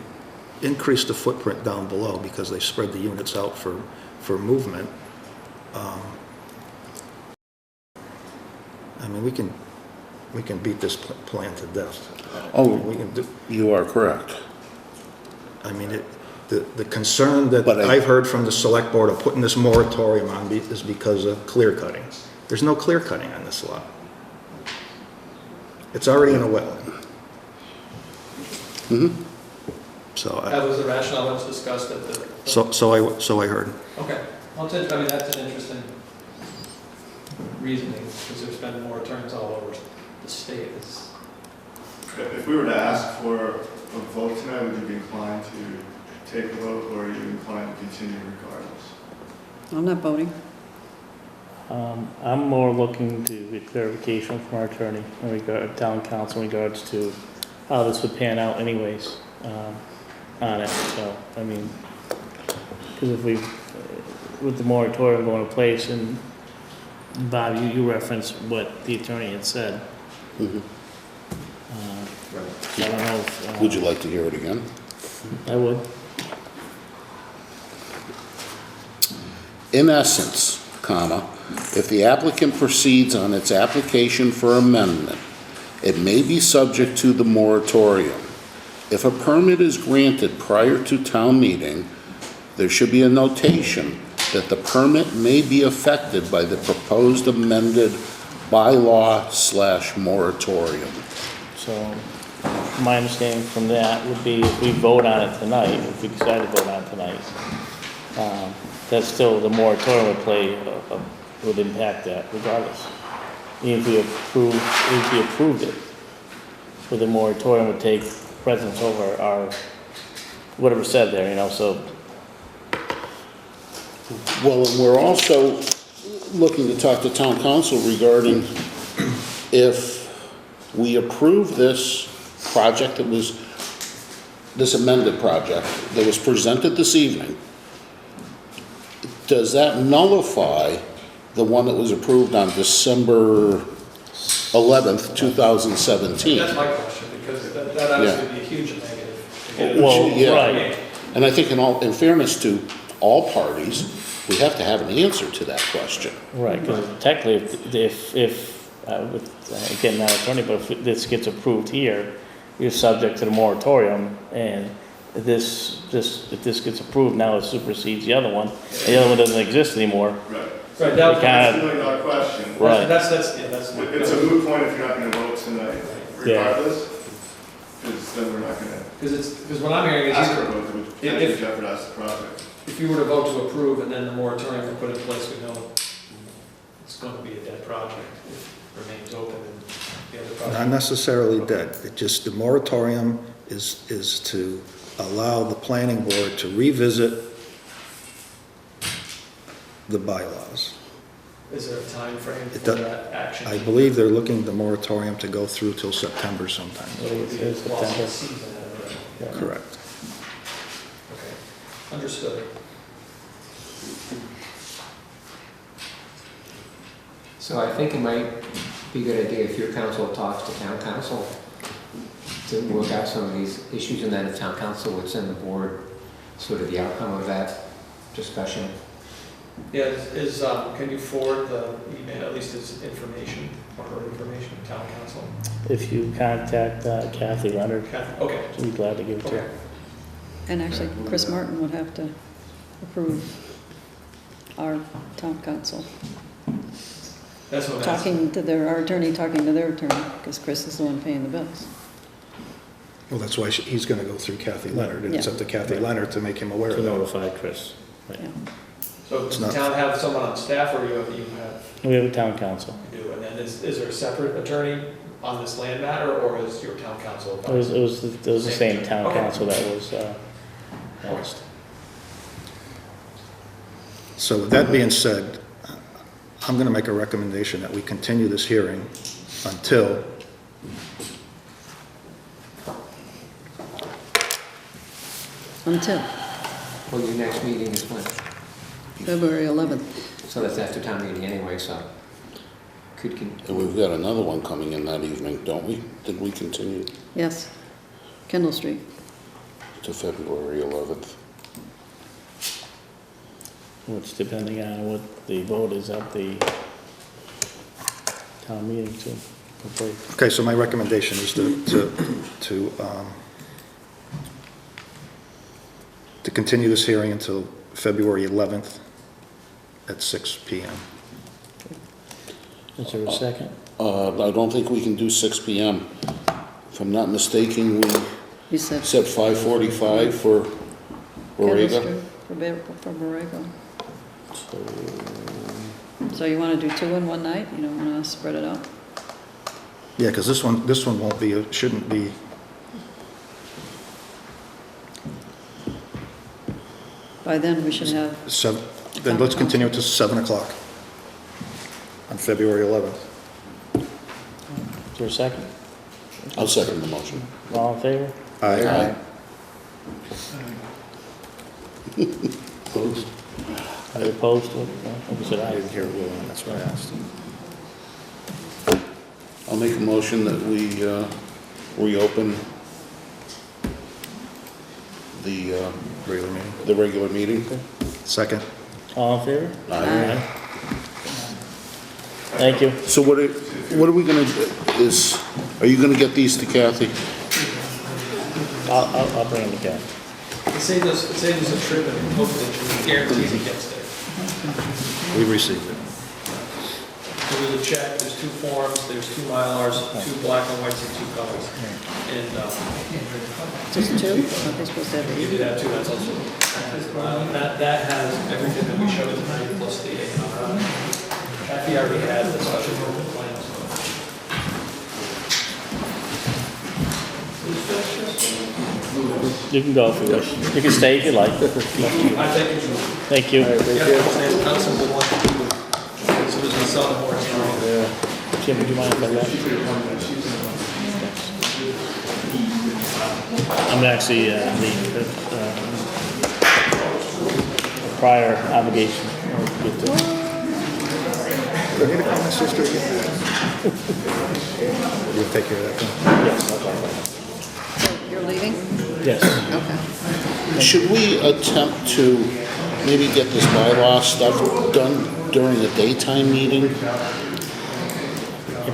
increased the footprint down below because they spread the units out for movement. I mean, we can beat this plan to death. Oh, We can do, you are correct. I mean, the concern that But I've heard from the select board of putting this moratorium on is because of clear cutting. There's no clear cutting on this lot. It's already in a wetland. Mm-hmm. So, That was the rationale that was discussed at the. so I heard. Okay, well, I mean, that's an interesting reasoning, because there's been moratoriums all over the state. If we were to ask for a vote tonight, would you be inclined to take a vote, or are you inclined to continue regardless? I'm not voting. I'm more looking to get clarification from our attorney in regard, town council in regards to how this would pan out anyways, on it. So, I mean, because if we, with the moratorium going to place, and Bob, you referenced what the attorney had said. Mm-hmm. So I don't know if, Would you like to hear it again? I would. In essence, comma, if the applicant proceeds on its application for amendment, it may be subject to the moratorium. If a permit is granted prior to town meeting, there should be a notation that the permit may be affected by the proposed amended bylaw/moratorium. So my understanding from that would be if we vote on it tonight, if we decide to vote on it tonight, that still the moratorium would would impact that regardless. Even if we approved it, so the moratorium would take precedence over our, whatever said there, you know, so. Well, and we're also looking to talk to town council regarding if we approve this project that was, this amended project that was presented this evening, does that nullify the one that was approved on December 11th, 2017? That's my question, because that obviously would be a huge negative. to get it. Well, Yeah. right. And I think in fairness to all parties, we have to have an answer to that question. Right, because technically, again, not attorney, but if this gets approved here, you're subject to the moratorium, and if this gets approved, now it supersedes the other one, and the other one doesn't exist anymore. Right. Right, that was- That's really not a question. Right. That's. It's a moot point if you're not gonna vote tonight, regardless, because then we're not gonna Because what I'm hearing is ask for a either, vote that would potentially if jeopardize the project. you were to vote to approve and then the moratorium were put in place, we know it's going to be a dead project. If it remains open and the other project. Not necessarily dead. It just, the moratorium is to allow the planning board to revisit the bylaws. Is there a time frame It for does- that action? I believe they're looking the moratorium to go through till September sometime. So it would be a It's lost September. season. Correct. Okay, understood. So I think it might be a good idea if your council talks to town council to work out some of these issues, and then if town council would send the board sort of the outcome of that discussion. Yeah, can you forward the email, at least as information, or her information, to town council? If you contact Kathy Leonard, Okay. she'd be glad to give it to Okay. you. And actually, Chris Martin would have to approve our town council. That's what I'm asking. Our attorney talking to their attorney, because Chris is the one paying the bills. Well, that's why he's gonna go through Kathy Leonard, and it's up to Kathy Leonard to make him aware To of that. notify Chris. Right. Yeah. So It's does the not- town have someone on staff, or you have? We have a town council. You do, and then is there a separate attorney on this land matter, or is your town council? It was the same town Okay. council that was asked. So with that being said, I'm gonna make a recommendation that we continue this hearing until Until Well, your next meeting is when? February 11th. So that's after town meeting anyway, so could, And we've got another one coming in that evening, don't we? Did we continue Yes, Kendall Street. to February 11th? Which depending on what the vote is at the town meeting to complete. Okay, so my recommendation is to continue this hearing until February 11th at 6 PM. Is there a second? I don't think we can do 6 PM. If I'm not mistaken, You said. set 5:45 for Kendall Borrego. Street For Borrego. So you want to do 2 in one night? You don't want to spread it out? Yeah, because this one won't be, shouldn't be, By then, we should have, then let's continue it to 7 o'clock on February 11th. Is there a second? I'll second the motion. All in favor? Aye. Opposed? Are you opposed to it? No? I said I aye. didn't hear it, Will, and that's what I asked. I'll make a motion that we reopen the Regular meeting. regular meeting. Second. All in favor? Aye. Thank you. So what are we gonna do are you gonna get these to Kathy? I'll bring them again. It saves us a trip and hopefully it guarantees it gets there. We received it. So there's a check, there's 2 forms, there's 2 Mylars, 2 black and whites and 2 colors. And, just 2? Aren't they supposed to have you 8? did that too, that's also, that has everything that we showed tonight plus the A&R. Kathy already had the special permit plan, so. You can go if you wish. You can stay if you like. I think it's. Thank you. Yeah, that's a good one. So there's a solid horse. Jim, would you mind if I left? I'm actually the prior obligation. Do I need to call my sister again? You'll take care of that then? Yes, I'll talk about it. So you're leaving? Yes. Okay. Should we attempt to maybe get this bylaw stuff done during the daytime meeting? It'd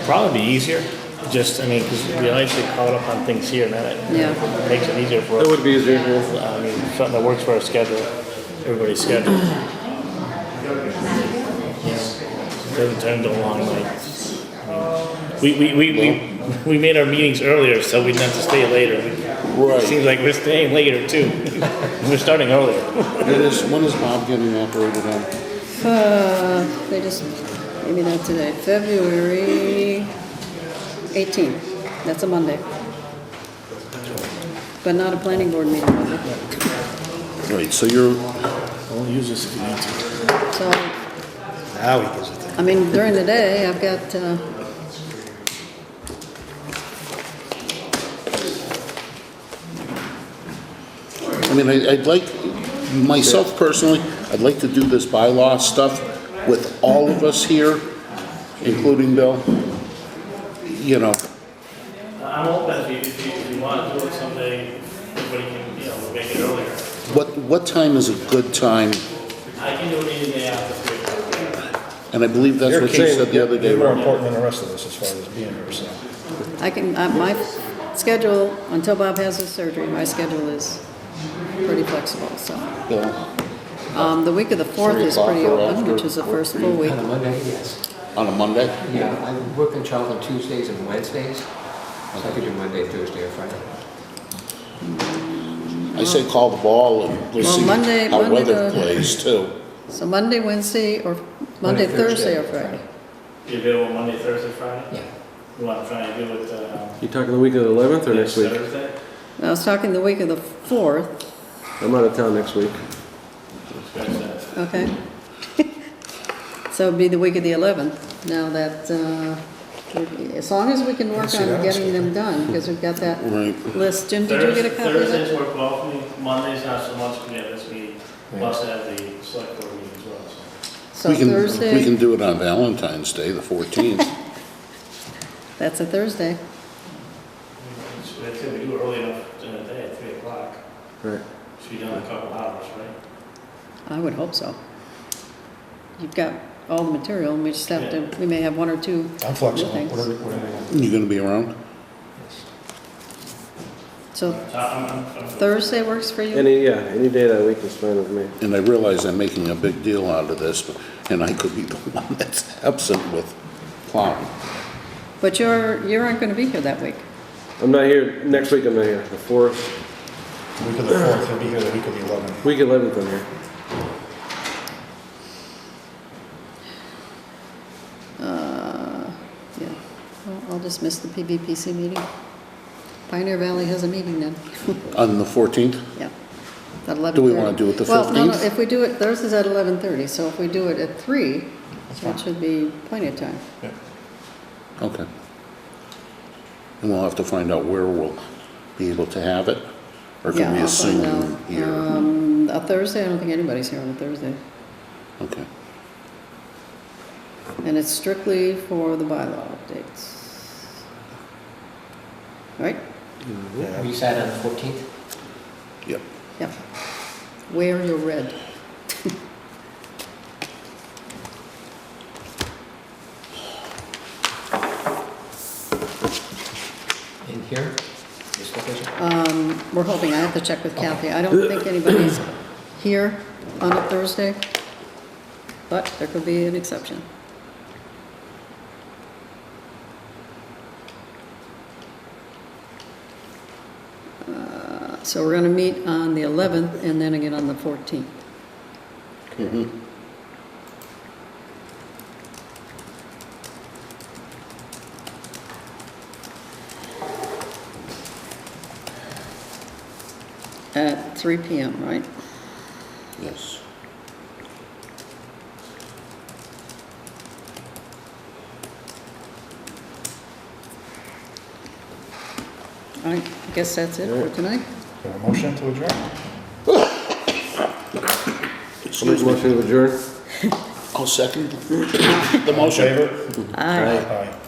probably be easier, just, I mean, because we always get caught up on things here, and that Yeah. makes it easier for us. That would be easier. I mean, something that works for our schedule, everybody's schedule. Doesn't turn into a long night. We made our meetings earlier, so we didn't have to stay later. Right. It seems like we're staying later too. We're starting earlier. When is Bob getting operated on? They just gave me that today, February 18th. That's a Monday. But not a planning board meeting Monday. Right, so you're, Only use this if you need to. So, Now he gives it to me. I mean, during the day, I've got, I mean, I'd like, myself personally, I'd like to do this bylaw stuff with all of us here, including Bill. You know, I'm open if you want to do it someday, everybody can, make it earlier. what time is a good time? I can do it any day after 3 o'clock. And I believe that's what you said the other day, You're more right? important than the rest of us as far as being here, so. I can, my schedule, until Bob has his surgery, my schedule is pretty flexible, so. Yeah. The week of the 4th is 3 pretty o'clock or open, after? which is the first full week. On a Monday, yes. On a Monday? Yeah, I work in Charlton Tuesdays and Wednesdays, so I could do Monday, Thursday, or Friday. I say call the ball and let's Well, see Monday- how Monday weather the- plays too. So Monday, Wednesday, or Monday, Thursday, or Friday? You available Monday, Thursday, Friday? Yeah. You want to try and do it, You talking the week of the 11th or next week? Thursday? I was talking the week of the 4th, I'm out of town next week. okay? So it'd be the week of the 11th, now that, as long as we can work see on that getting them done, because we've got that Right. list. Jim, did you get a copy of Thursdays that? work well for me, Mondays not so much, because we have this meeting, plus have the select board meeting as well, so. So We can Thursday, do it on Valentine's Day, the 14th. that's a Thursday. So I think we do it early enough in the day at 3 o'clock. Right. Should be done in a couple hours, right? I would hope so. You've got all the material, and we just have to, we may have one or two I'm flexible, things. whatever you want. You gonna be around? So I'm Thursday works for you? Any day that week is fine with me. And I realize I'm making a big deal out of this, and I could be the one that's absent with plowing. But you aren't gonna be here that week. I'm not here, next week I'm not here, the 4th, Week of the 4th, he'll be here the week of the 11th. week 11th I'm here. Yeah, well, I'll just miss the PVPC meeting. Pioneer Valley has a meeting then. On the 14th? Yeah. At 11:30. Do we wanna do it the Well, no, 15th? if we do it, Thursday's at 11:30, so if we do it at 3, that should be plenty of time. Okay. And we'll have to find out where we'll be able to have it? Or can we Yeah, I'll find assume out. here? A Thursday, I don't think anybody's here on a Thursday. Okay. And it's strictly for the bylaw updates. Right? Have you sat on the 14th? Yep. Yep. Wear your red. In here? This location? We're hoping, I have to check with Kathy. I don't think anybody's here on a Thursday, but there could be an exception. So we're gonna meet on the 11th and then again on the 14th. Mm-hmm. At 3 PM, right? Yes. I guess that's it for tonight. Got a motion to adjourn? Excuse me. Motion to adjourn? I'll second the motion. Favor? Aye. Aye.